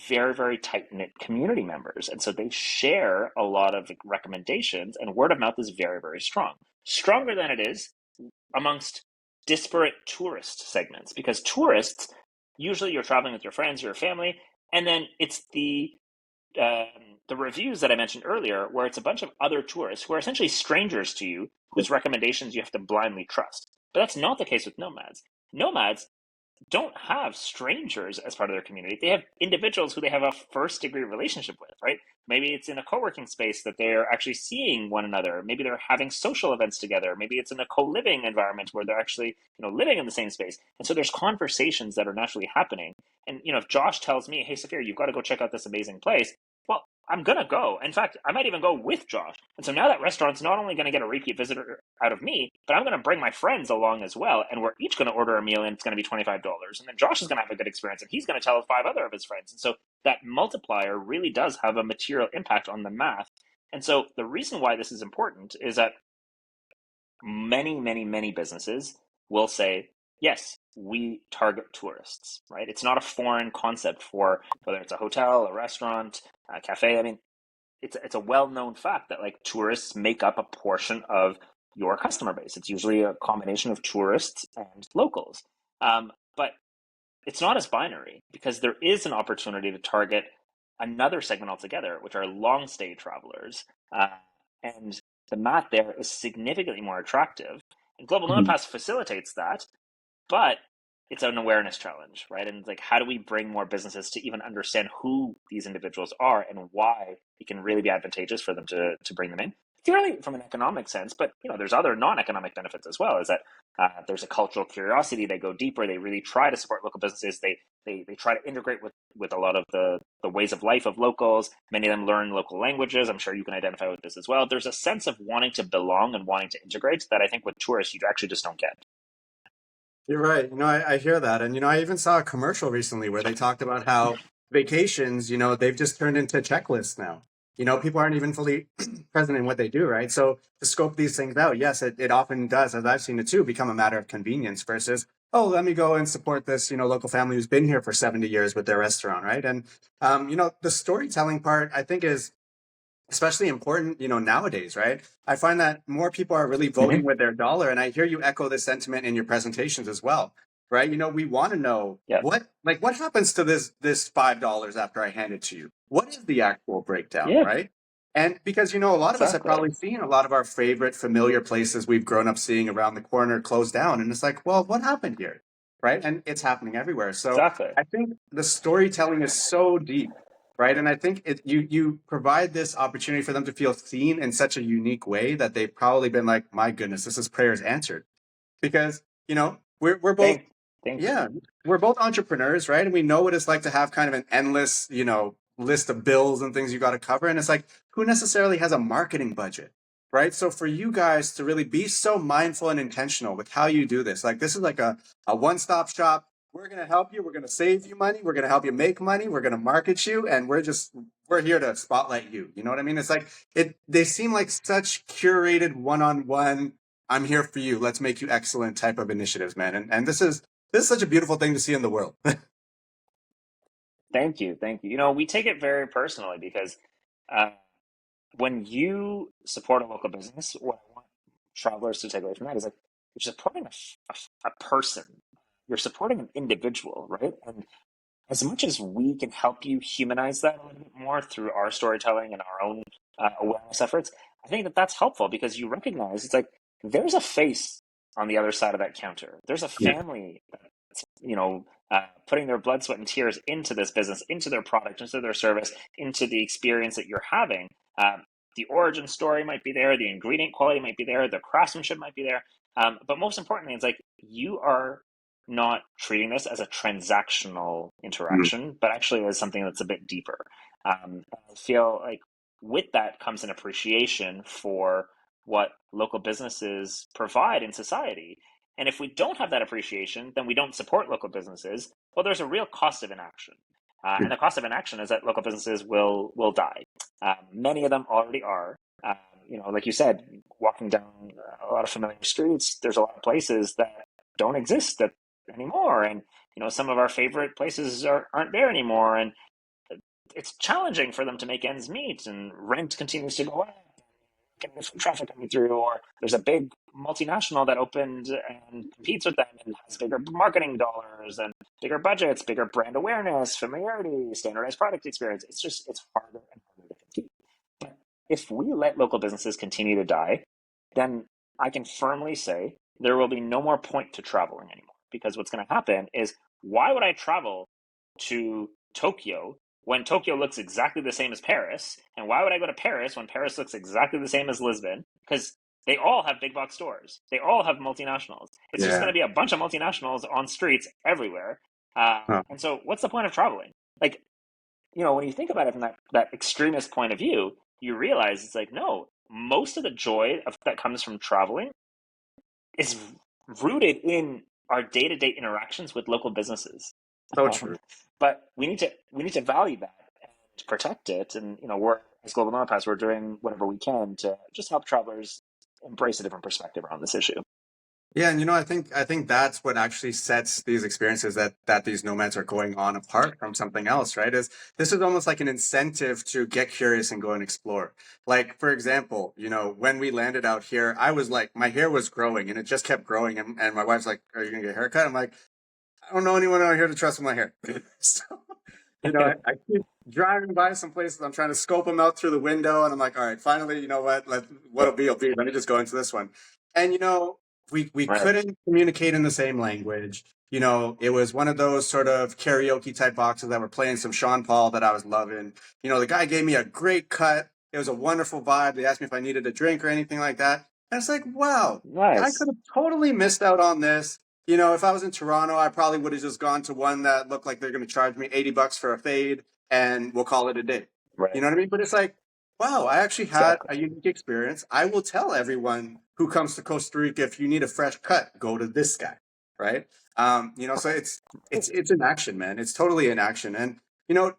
very, very tight knit community members, and so they share a lot of recommendations, and word of mouth is very, very strong, stronger than it is amongst disparate tourist segments, because tourists, usually you're traveling with your friends, your family, and then it's um, the reviews that I mentioned earlier, where it's a bunch of other tourists who are essentially strangers to you, whose recommendations you have to blindly trust. But that's not the case with nomads. Nomads don't have strangers as part of their community. They have individuals who they have a first degree relationship with, right? Maybe it's in a co-working space that they're actually seeing one another. Maybe they're having social events together. Maybe it's in a co-living environment where they're actually, living in the same space. And so there's conversations that are naturally happening. And, if Josh tells me, hey, Safir, you've got to go check out this amazing place. Well, I'm going to go. In fact, I might even go with Josh. And so now that restaurant's not only going to get a repeat visitor out of me, but I'm going to bring my friends along as well. And we're each going to order a meal and it's going to be $25. And then Josh is going to have a good experience and he's going to tell 5 other of his friends. And so that multiplier really does have a material impact on the math. And so the reason why this is important is that many, many, many businesses will say, yes, we target tourists, right? It's not a foreign concept for whether it's a hotel, a restaurant, a cafe. I mean, it's a well-known fact that like tourists make up a portion of your customer base. It's usually a combination of tourists and locals. But it's not as binary because there is an opportunity to target another segment altogether, which are long stay travelers. And the math there is significantly more attractive. And Global Nomad Mhm. Pass facilitates that, but it's an awareness challenge, right? And like, how do we bring more businesses to even understand who these individuals are and why it can really be advantageous for them to bring them in? Purely from an economic sense, but there's other non-economic benefits as well. Is that there's a cultural curiosity. They go deeper. They really try to support local businesses. They try to integrate with a lot of the ways of life of locals. Many of them learn local languages. I'm sure you can identify with this as well. There's a sense of wanting to belong and wanting to integrate that I think with tourists you actually just don't get. You're right. I hear that. And, I even saw a commercial recently where they talked about how vacations, they've just turned into checklists now. People aren't even fully present in what they do, right? So to scope these things out, yes, it often does, as I've seen it too, become a matter of convenience versus, oh, let me go and support this, local family who's been here for 70 years with their restaurant, right? And, the storytelling part, I think, is especially important, nowadays, right? I find that more people are really voting Mm-hmm. with their dollar, and I hear you echo this sentiment in your presentations as well, right? We want to know Yeah. what happens to this $5 after I hand it to you. What is the actual breakdown, Yeah. right? And because a lot of us have Exactly. probably seen a lot of our favorite familiar places we've grown up seeing around the corner close down, and it's like, well, what happened here, right? And it's happening everywhere. So Exactly. I think the storytelling is so deep, right? And I think you provide this opportunity for them to feel seen in such a unique way that they've probably been like, my goodness, this is prayers answered. Because we're both, Thank you. yeah, we're both entrepreneurs, right? And we know what it's like to have kind of an endless list of bills and things you got to cover. And it's like, who necessarily has a marketing budget, right? So for you guys to really be so mindful and intentional with how you do this, like this is like a one-stop shop. We're going to help you. We're going to save you money. We're going to help you make money. We're going to market you. And we're here to spotlight you. You know what I mean? It's like they seem like such curated one-on-one, I'm here for you. Let's make you excellent type of initiatives, man. And this is such a beautiful thing to see in the world. Thank you. Thank you. We take it very personally because uh, when you support a local business, what I want travelers to take away from that is like you're supporting a person. You're supporting an individual, right? And as much as we can help you humanize that a little bit more through our storytelling and our own awareness efforts, I think that that's helpful because you recognize it's like there's a face on the other side of that counter. There's a Yeah. family that's, putting their blood, sweat, and tears into this business, into their product, into their service, into the experience that you're having. The origin story might be there, the ingredient quality might be there, the craftsmanship might be there. But most importantly, it's like you are not treating this as a transactional Mm. interaction, but actually as something that's a bit deeper. I feel like with that comes an appreciation for what local businesses provide in society. And if we don't have that appreciation, then we don't support local businesses. Well, there's a real cost of inaction. Yeah. And the cost of inaction is that local businesses will die. Many of them already are. Like you said, walking down a lot of familiar streets, there's a lot of places that don't exist that anymore, and some of our favorite places aren't there anymore, and it's challenging for them to make ends meet, and rent continues to go up, getting the foot traffic coming through, or there's a big multinational that opened and competes with them and has bigger marketing dollars and bigger budgets, bigger brand awareness, familiarity, standardized product experience. It's harder and harder to compete. But if we let local businesses continue to die, then I can firmly say there will be no more point to traveling anymore. Because what's going to happen is, why would I travel to Tokyo when Tokyo looks exactly the same as Paris? And why would I go to Paris when Paris looks exactly the same as Lisbon? Because they all have big box stores. They all have multinationals. It's just going Yeah. to be a bunch of multinationals on streets everywhere. Huh. And so, what's the point of traveling? Like, when you think about it from that extremist point of view, you realize it's like, no, most of the joy that comes from traveling is rooted in our day-to-day interactions with local businesses. So Um, true. but we need to value that and protect it. And we're as Global Nomad Pass, we're doing whatever we can to just help travelers embrace a different perspective around this issue. Yeah, and I think that's what actually sets these experiences that these nomads are going on apart from something else, right? Is this is almost like an incentive to get curious and go and explore. Like for example, when we landed out here, I was like, my hair was growing and it just kept growing, and my wife's like, "Are you gonna get a haircut?" I'm like, I don't know anyone out here to trust with my hair. So, I keep driving by some places. I'm trying to scope them out through the window, and I'm like, all right, finally, you know what? What'll be, will be. Let me just go into this one. And we Right. couldn't communicate in the same language. It was one of those sort of karaoke type boxes that were playing some Sean Paul that I was loving. The guy gave me a great cut. It was a wonderful vibe. They asked me if I needed a drink or anything like that. And it's like, wow, I Nice. could have totally missed out on this. If I was in Toronto, I probably would have just gone to one that looked like they're going to charge me $80 for a fade, and we'll call it a day. You Right. know what I mean? But it's like, wow, I actually had Exactly. a unique experience. I will tell everyone who comes to Costa Rica, if you need a fresh cut, go to this guy, right? So it's an action, man. It's totally an action, and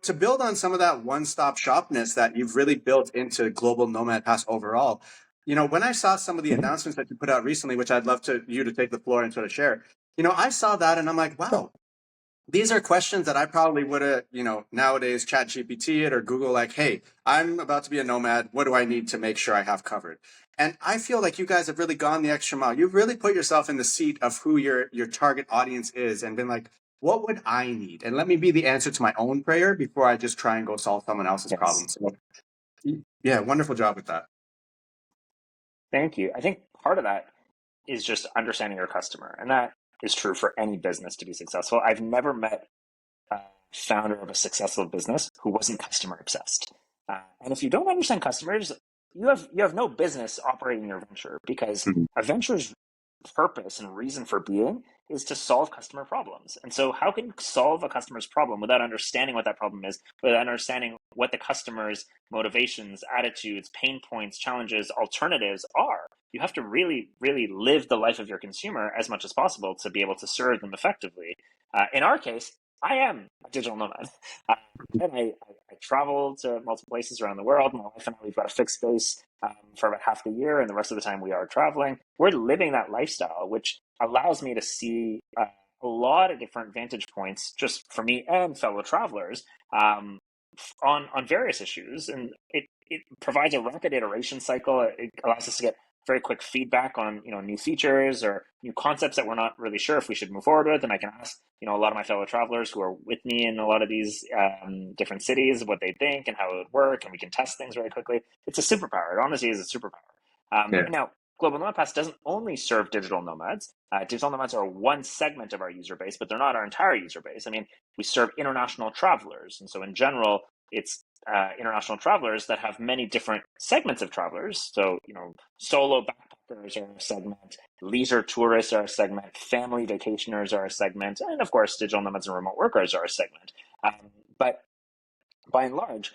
to build on some of that one-stop shopness that you've really built into Global Nomad Pass overall. When I saw some of the Mhm. announcements that you put out recently, which I'd love you to take the floor and sort of share. I saw that and I'm like, wow, these are questions that I probably would have, nowadays chat GPT it or Google, like, hey, I'm about to be a nomad. What do I need to make sure I have covered? And I feel like you guys have really gone the extra mile. You've really put yourself in the seat of who your target audience is and been like, what would I need? And let me be the answer to my own prayer before I just try and go solve someone else's Yes. problem. So, yeah, wonderful job with that. Thank you. I think part of that is just understanding your customer, and that is true for any business to be successful. I've never met a founder of a successful business who wasn't customer obsessed. And if you don't understand customers, you have no business operating your venture, because Mhm. a venture's purpose and reason for being is to solve customer problems. And so how can you solve a customer's problem without understanding what that problem is, without understanding what the customer's motivations, attitudes, pain points, challenges, alternatives are? You have to really, really live the life of your consumer as much as possible to be able to serve them effectively. In our case, I am a digital nomad. Uh, and I travel to multiple places around the world. My wife and I, we've got a fixed base for about half the year, and the rest of the time we are traveling. We're living that lifestyle, which allows me to see a lot of different vantage points, just for me and fellow travelers, um, on various issues, and it provides a rapid iteration cycle. It allows us to get very quick feedback on new features or new concepts that we're not really sure if we should move forward with, and I can ask a lot of my fellow travelers who are with me in a lot of these different cities what they think and how it would work, and we can test things very quickly. It's a superpower. It honestly is a superpower. Yeah. Now, Global Nomad Pass doesn't only serve digital nomads. Digital nomads are one segment of our user base, but they're not our entire user base. I mean, we serve international travelers, and so in general, it's international travelers that have many different segments of travelers. So, solo backpackers are a segment, leisure tourists are a segment, family vacationers are a segment, and of course, digital nomads and remote workers are a segment. But by and large,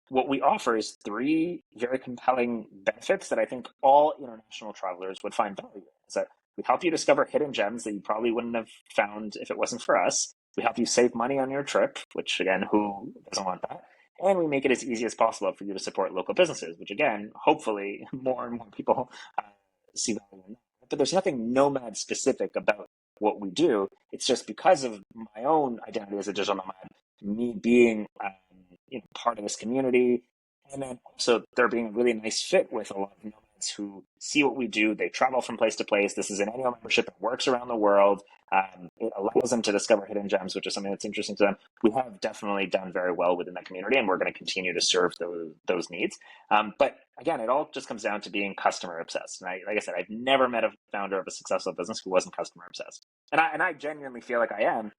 what we offer is three very compelling benefits that I think all international travelers would find value in. Is that we help you discover hidden gems that you probably wouldn't have found if it wasn't for us. We help you save money on your trip, which again, who doesn't want that? And we make it as easy as possible for you to support local businesses, which again, hopefully, more and more people see value in that. But there's nothing nomad specific about what we do. It's just because of my own identity as a digital nomad, me being part of this community, and then also there being a really nice fit with a lot of nomads who see what we do. They travel from place to place. This is an annual membership that works around the world. It allows them to discover hidden gems, which is something that's interesting to them. We have definitely done very well within that community, and we're going to continue to serve those needs. But again, it all just comes down to being customer obsessed. And like I said, I've never met a founder of a successful business who wasn't customer obsessed, and I genuinely feel like I am,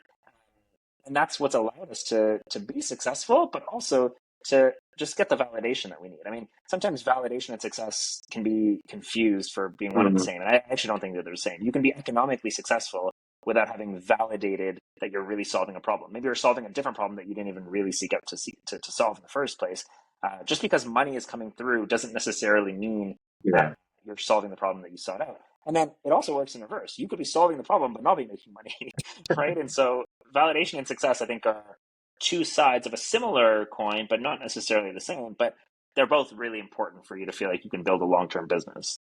and that's what's allowed us to be successful, but also to just get the validation that we need. I mean, sometimes validation and success can be confused for being one and the Mhm. same, and I actually don't think that they're the same. You can be economically successful without having validated that you're really solving a problem. Maybe you're solving a different problem that you didn't even really seek out to solve in the first place. Just because money is coming through doesn't necessarily mean uh, Yeah. you're solving the problem that you sought out. And then it also works in reverse. You could be solving the problem but not be making money, right? And so validation and success, I think, are two sides of a similar coin, but not necessarily the same. But they're both really important for you to feel like you can build a long-term business.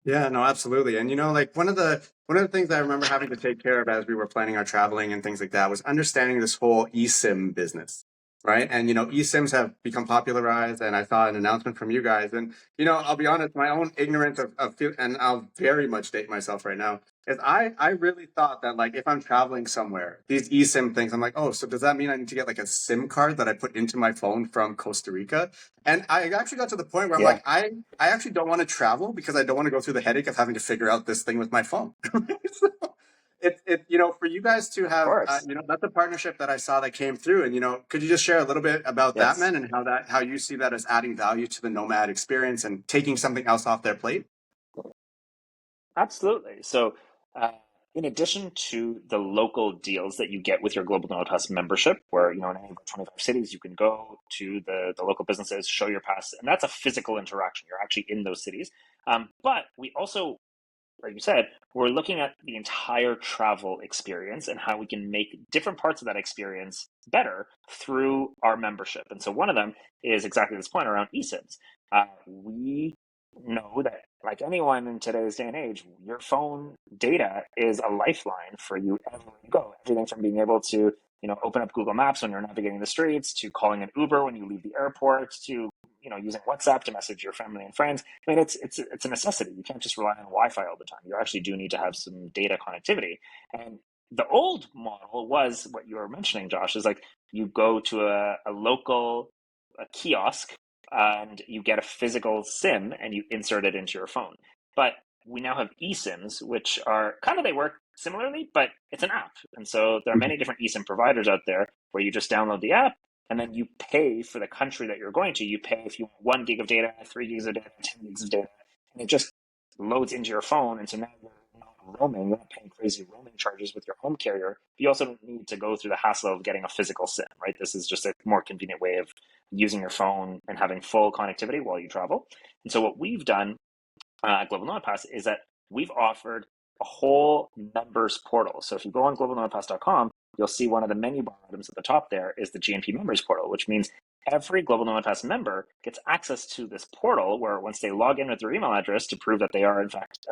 Yeah, no, absolutely. And like one of the things I remember having to take care of as we were planning our traveling and things like that was understanding this whole eSIM business, right? And eSIMs have become popularized, and I saw an announcement from you guys. And I'll be honest, my own ignorance and I'll very much date myself right now, is I really thought that like if I'm traveling somewhere, these eSIM things, I'm like, oh, so does that mean I need to get like a SIM card that I put into my phone from Costa Rica? And I actually got to the point where I'm Yeah, like, I actually don't want to travel because I don't want to go through the headache of having to figure out this thing with my phone. So for you guys to of have course. that's a partnership that I saw that came through. And could you just share a little bit about that, Yes. man, and how you see that as adding value to the Nomad experience and taking something else off their plate? Absolutely. So, uh, in addition to the local deals that you get with your Global Nomad Pass membership, where in any of our 25 cities you can go to the local businesses, show your pass, and that's a physical interaction. You're actually in those cities. But we also, like you said, we're looking at the entire travel experience and how we can make different parts of that experience better through our membership. And so one of them is exactly this point around eSIMs. We know that, like anyone in today's day and age, your phone data is a lifeline for you everywhere you go. Everything from being able to, open up Google Maps when you're navigating the streets, to calling an Uber when you leave the airport, to using WhatsApp to message your family and friends. I mean, it's a necessity. You can't just rely on Wi-Fi all the time. You actually do need to have some data connectivity. And the old model was what you were mentioning, Josh, is like you go to a local kiosk and you get a physical SIM and you insert it into your phone. But we now have eSIMs, which are kind of, they work similarly, but it's an app. And so there are many different eSIM providers out there where you just download the app and then you pay for the country that you're going to. You pay if you want 1 gig of data, 3 gigs of data, 10 gigs of data, and it just loads into your phone. And so now you're not roaming, you're not paying crazy roaming charges with your home carrier. You also don't need to go through the hassle of getting a physical SIM, right? This is just a more convenient way of using your phone and having full connectivity while you travel. And so what we've done at Global Nomad Pass is that we've offered a whole members portal. So if you go on globalnomadpass.com, you'll see one of the menu bar items at the top there is the GNP members portal, which means every Global Nomad Pass member gets access to this portal where once they log in with their email address to prove that they are in fact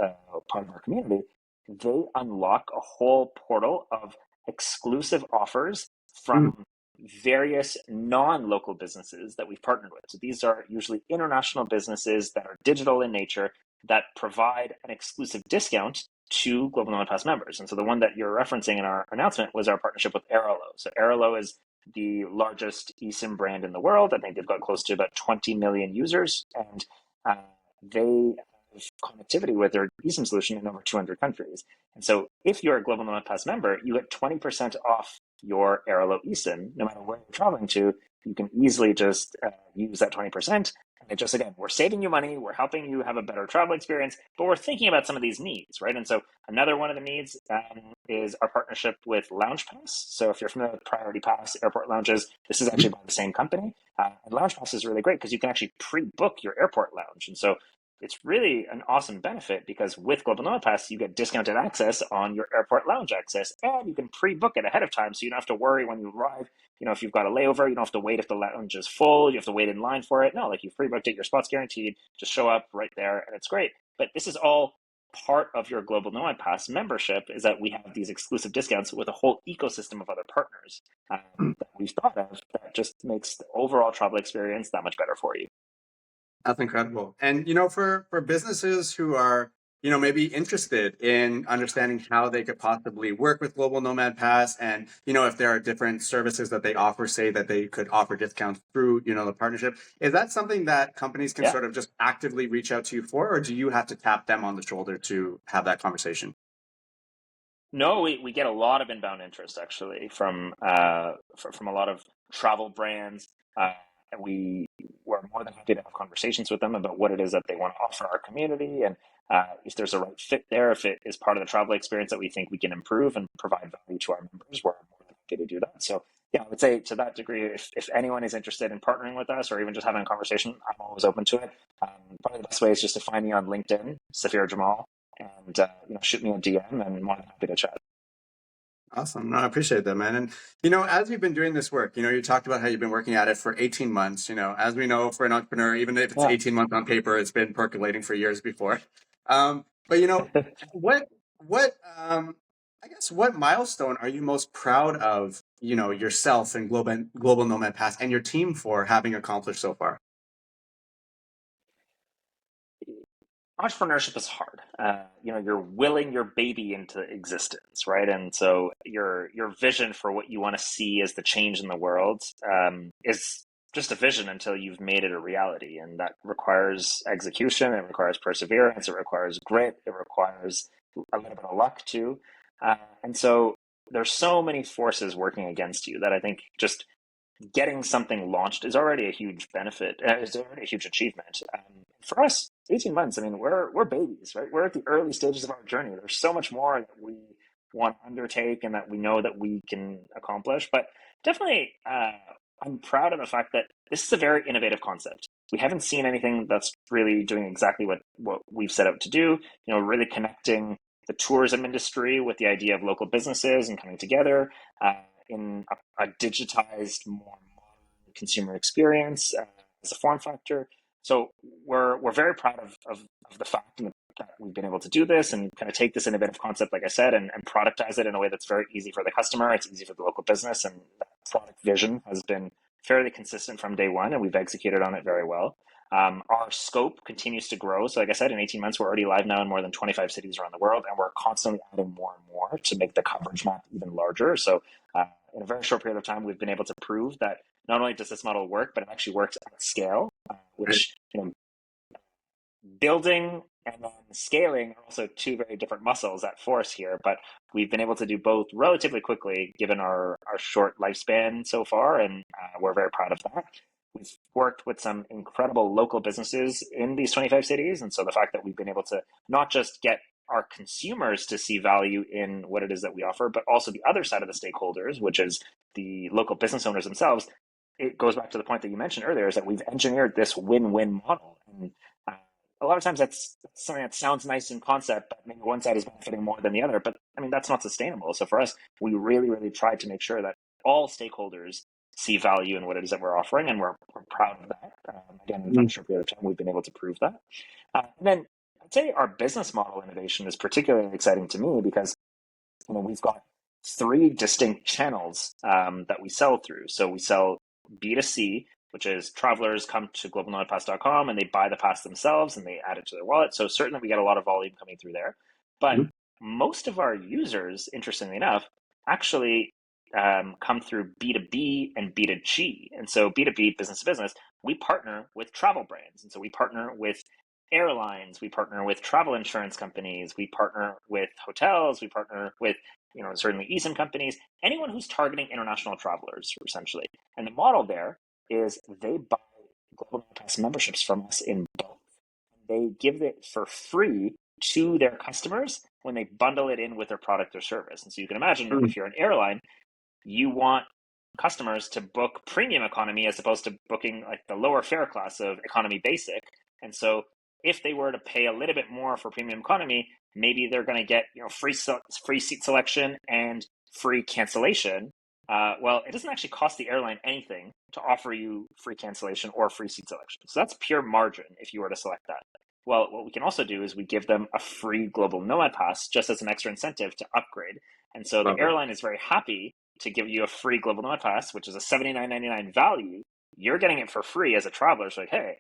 part of our community, they unlock a whole portal of exclusive offers Mm, from various non-local businesses that we've partnered with. So these are usually international businesses that are digital in nature that provide an exclusive discount to Global Nomad Pass members. And so the one that you're referencing in our announcement was our partnership with Airalo. So Airalo is the largest eSIM brand in the world. I think they've got close to about 20 million users, and they have connectivity with their eSIM solution in over 200 countries. And so if you're a Global Nomad Pass member, you get 20% off your Airalo eSIM, no matter where you're traveling to. You can easily just use that 20%. And it just, again, we're saving you money, we're helping you have a better travel experience, but we're thinking about some of these needs, right? And so another one of the needs is our partnership with Lounge Pass. So if you're familiar with Priority Pass airport lounges, this is mm, actually by the same company. And Lounge Pass is really great because you can actually pre-book your airport lounge. And so it's really an awesome benefit because with Global Nomad Pass, you get discounted access on your airport lounge access, and you can pre-book it ahead of time, so you don't have to worry when you arrive. If you've got a layover, you don't have to wait if the lounge is full. You have to wait in line for it. No, like you've pre-booked it, your spot's guaranteed. Just show up right there, and it's great. But this is all part of your Global Nomad Pass membership, is that we have these exclusive discounts with a whole ecosystem of other partners mm. that we've thought of that just makes the overall travel experience that much better for you. That's incredible. And for businesses who are maybe interested in understanding how they could possibly work with Global Nomad Pass, and if there are different services that they offer, say that they could offer discounts through the partnership, is that something that companies can Yeah. sort of just actively reach out to you for, or do you have to tap them on the shoulder to have that conversation? No, we get a lot of inbound interest actually from a lot of travel brands. We were more than happy to have conversations with them about what it is that they want to offer our community, and if there's a right fit there, if it is part of the travel experience that we think we can improve and provide value to our members, we're more than happy to do that. So yeah, I would say to that degree, if anyone is interested in partnering with us or even just having a conversation, I'm always open to it. Probably the best way is just to find me on LinkedIn, Safir Jamal, and shoot me a DM, and more than happy to chat. Awesome. No, I appreciate that, man. And, as you've been doing this work, you talked about how you've been working at it for 18 months. As we know, for an entrepreneur, even if it's Yeah, 18 months on paper, it's been percolating for years before. But what I guess what milestone are you most proud of, yourself and Global Nomad Pass and your team for having accomplished so far? Entrepreneurship is hard. You're willing your baby into existence, right? And so your vision for what you want to see as the change in the world is just a vision until you've made it a reality, and that requires execution. It requires perseverance. It requires grit. It requires a little bit of luck too. And so there's so many forces working against you that I think just getting something launched is already a huge benefit. It's already a huge achievement. For us, 18 months. I mean, we're babies, right? We're at the early stages of our journey. There's so much more that we want to undertake and that we know that we can accomplish. But definitely, I'm proud of the fact that this is a very innovative concept. We haven't seen anything that's really doing exactly what we've set out to do. Really connecting the tourism industry with the idea of local businesses and coming together. In a digitized, more modern consumer experience as a form factor. So we're very proud of the fact that we've been able to do this and kind of take this innovative concept, like I said, and productize it in a way that's very easy for the customer. It's easy for the local business, and that product vision has been fairly consistent from day one, and we've executed on it very well. Our scope continues to grow. So, like I said, in 18 months, we're already live now in more than 25 cities around the world, and we're constantly adding more and more to make the coverage map even larger. So, in a very short period of time, we've been able to prove that not only does this model work, but it actually works at scale, Right. which, building and then scaling are also two very different muscles at force here. But we've been able to do both relatively quickly given our short lifespan so far, and we're very proud of that. We've worked with some incredible local businesses in these 25 cities. And so the fact that we've been able to not just get our consumers to see value in what it is that we offer, but also the other side of the stakeholders, which is the local business owners themselves. It goes back to the point that you mentioned earlier, is that we've engineered this win-win model. And a lot of times that's something that sounds nice in concept, but maybe one side is benefiting more than the other. But I mean, that's not sustainable. So for us, we really, really tried to make sure that all stakeholders see value in what it is that we're offering, and we're proud of that. Again, in a very Mm. short period of time, we've been able to prove that. And then I'd say our business model innovation is particularly exciting to me because we've got three distinct channels that we sell through. So we sell B2C, which is travelers come to globalnomadpass.com and they buy the pass themselves and they add it to their wallet. So certainly we get a lot of volume coming through there. But Mhm. most of our users, interestingly enough, actually come through B2B and B2G. And so B2B, business to business, we partner with travel brands. And so we partner with airlines, we partner with travel insurance companies, we partner with hotels, we partner with certainly eSIM companies, anyone who's targeting international travelers, essentially. And the model there is they buy Global Pass memberships from us in bulk. They give it for free to their customers when they bundle it in with their product or service. And so you can imagine Mm. if you're an airline, you want customers to book premium economy as opposed to booking like the lower fare class of economy basic. And so if they were to pay a little bit more for premium economy, maybe they're going to get free seat selection and free cancellation. Well, it doesn't actually cost the airline anything to offer you free cancellation or free seat selection. So that's pure margin if you were to select that. Well, what we can also do is we give them a free Global Nomad Pass just as an extra incentive to upgrade. And so the Love it. airline is very happy to give you a free Global Nomad Pass, which is a $79.99 value. You're getting it for free as a traveler. So like, hey,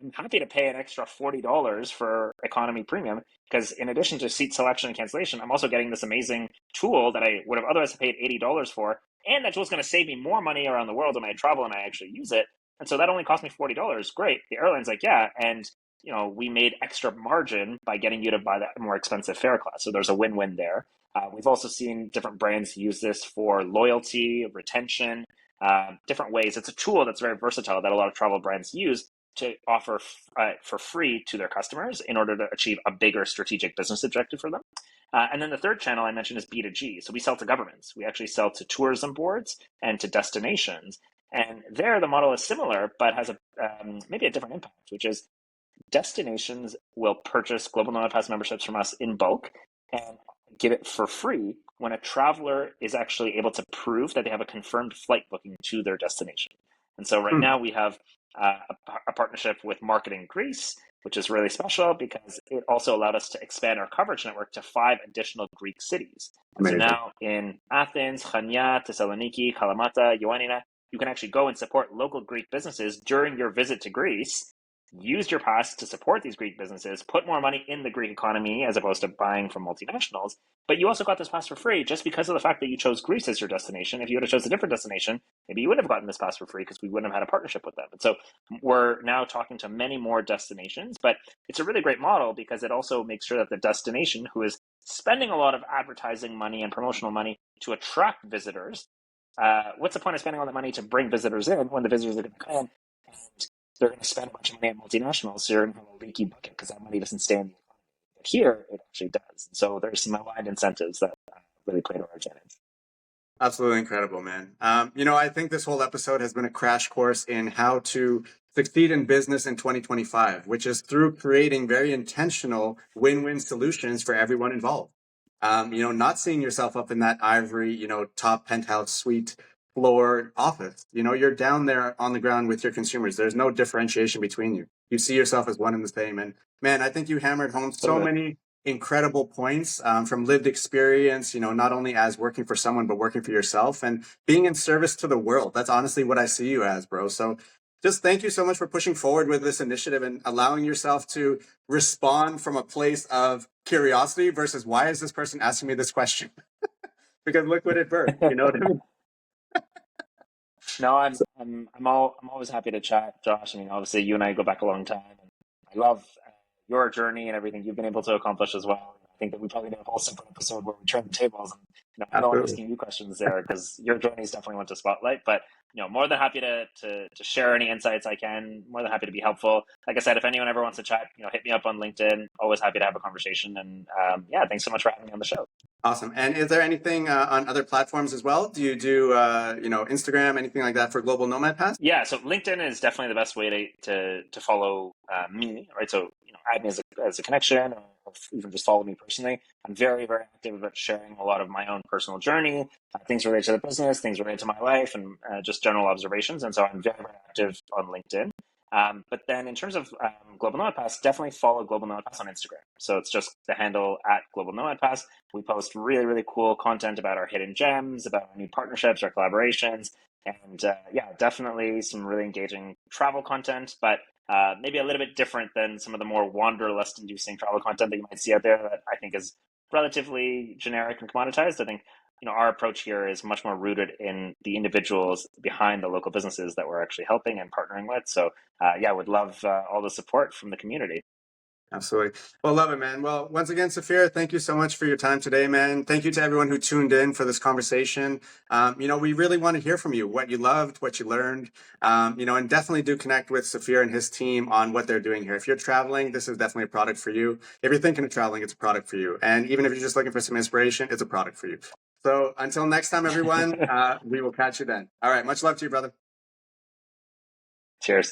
I'm happy to pay an extra $40 for economy premium because in addition to seat selection and cancellation, I'm also getting this amazing tool that I would have otherwise paid $80 for. And that tool is going to save me more money around the world when I travel and I actually use it. And so that only cost me $40. Great. The airline's like, yeah. And we made extra margin by getting you to buy that more expensive fare class. So there's a win-win there. We've also seen different brands use this for loyalty, retention, different ways. It's a tool that's very versatile that a lot of travel brands use to offer for free to their customers in order to achieve a bigger strategic business objective for them. And then the third channel I mentioned is B2G. So we sell to governments. We actually sell to tourism boards and to destinations. And there the model is similar, but has maybe a different impact, which is destinations will purchase Global Nomad Pass memberships from us in bulk and give it for free when a traveler is actually able to prove that they have a confirmed flight booking to their destination. And so right Mm. now we have a partnership with Marketing Greece. which is really special because it also allowed us to expand our coverage network to 5 additional Greek cities. And so Amazing. now in Athens, Chania, Thessaloniki, Kalamata, Ioannina, you can actually go and support local Greek businesses during your visit to Greece, use your pass to support these Greek businesses, put more money in the Greek economy as opposed to buying from multinationals. But you also got this pass for free just because of the fact that you chose Greece as your destination. If you would have chosen a different destination, maybe you would have gotten this pass for free because we wouldn't have had a partnership with them. And so we're now talking to many more destinations, but it's a really great model because it also makes sure that the destination, who is spending a lot of advertising money and promotional money to attract visitors, what's the point of spending all that money to bring visitors in when the visitors are going to come in and they're going to spend a bunch of money on multinationals, so you're going to have a leaky bucket because that money doesn't stay in the economy. But here, it actually does. So there's some aligned incentives that really play to our advantage. Absolutely incredible, man. I think this whole episode has been a crash course in how to succeed in business in 2025, which is through creating very intentional win-win solutions for everyone involved. Not seeing yourself up in that ivory, top penthouse suite floor office. You're down there on the ground with your consumers. There's no differentiation between you. You see yourself as one and the same. And man, I think you hammered home so many incredible points from lived experience, not only as working for someone, but working for yourself and being in service to the world. That's honestly what I see you as, bro. So just thank you so much for pushing forward with this initiative and allowing yourself to respond from a place of curiosity versus why is this person asking me this question? Because look what it birthed. You know what I mean? No, I'm always happy to chat, Josh. I mean, obviously, you and I go back a long time, and I love your journey and everything you've been able to accomplish as well. I think that we probably need a whole separate episode where we turn the tables and I'm the one Absolutely. asking you questions there because your journey's definitely went to spotlight. But more than happy to share any insights I can. More than happy to be helpful. Like I said, if anyone ever wants to chat, hit me up on LinkedIn. Always happy to have a conversation. And yeah, thanks so much for having me on the show. Awesome. And is there anything on other platforms as well? Do you do, Instagram, anything like that for Global Nomad Pass? Yeah, so LinkedIn is definitely the best way to follow me, right? So add me as a connection, or even just follow me personally. I'm very very active about sharing a lot of my own personal journey, things related to the business, things related to my life, and just general observations. And so I'm very very active on LinkedIn. But then in terms of Global Nomad Pass, definitely follow Global Nomad Pass on Instagram. So it's just the handle at Global Nomad Pass. We post really really cool content about our hidden gems, about our new partnerships, our collaborations. And yeah, definitely some really engaging travel content, but maybe a little bit different than some of the more wanderlust-inducing travel content that you might see out there that I think is relatively generic and commoditized. I think our approach here is much more rooted in the individuals behind the local businesses that we're actually helping and partnering with. So yeah, would love all the support from the community. Absolutely. Well, love it, man. Well, once again, Safir, thank you so much for your time today, man. Thank you to everyone who tuned in for this conversation. We really want to hear from you, what you loved, what you learned, and definitely do connect with Safir and his team on what they're doing here. If you're traveling, this is definitely a product for you. If you're thinking of traveling, it's a product for you. And even if you're just looking for some inspiration, it's a product for you. So until next time, everyone, we will catch you then. All right. Much love to you, brother. Cheers.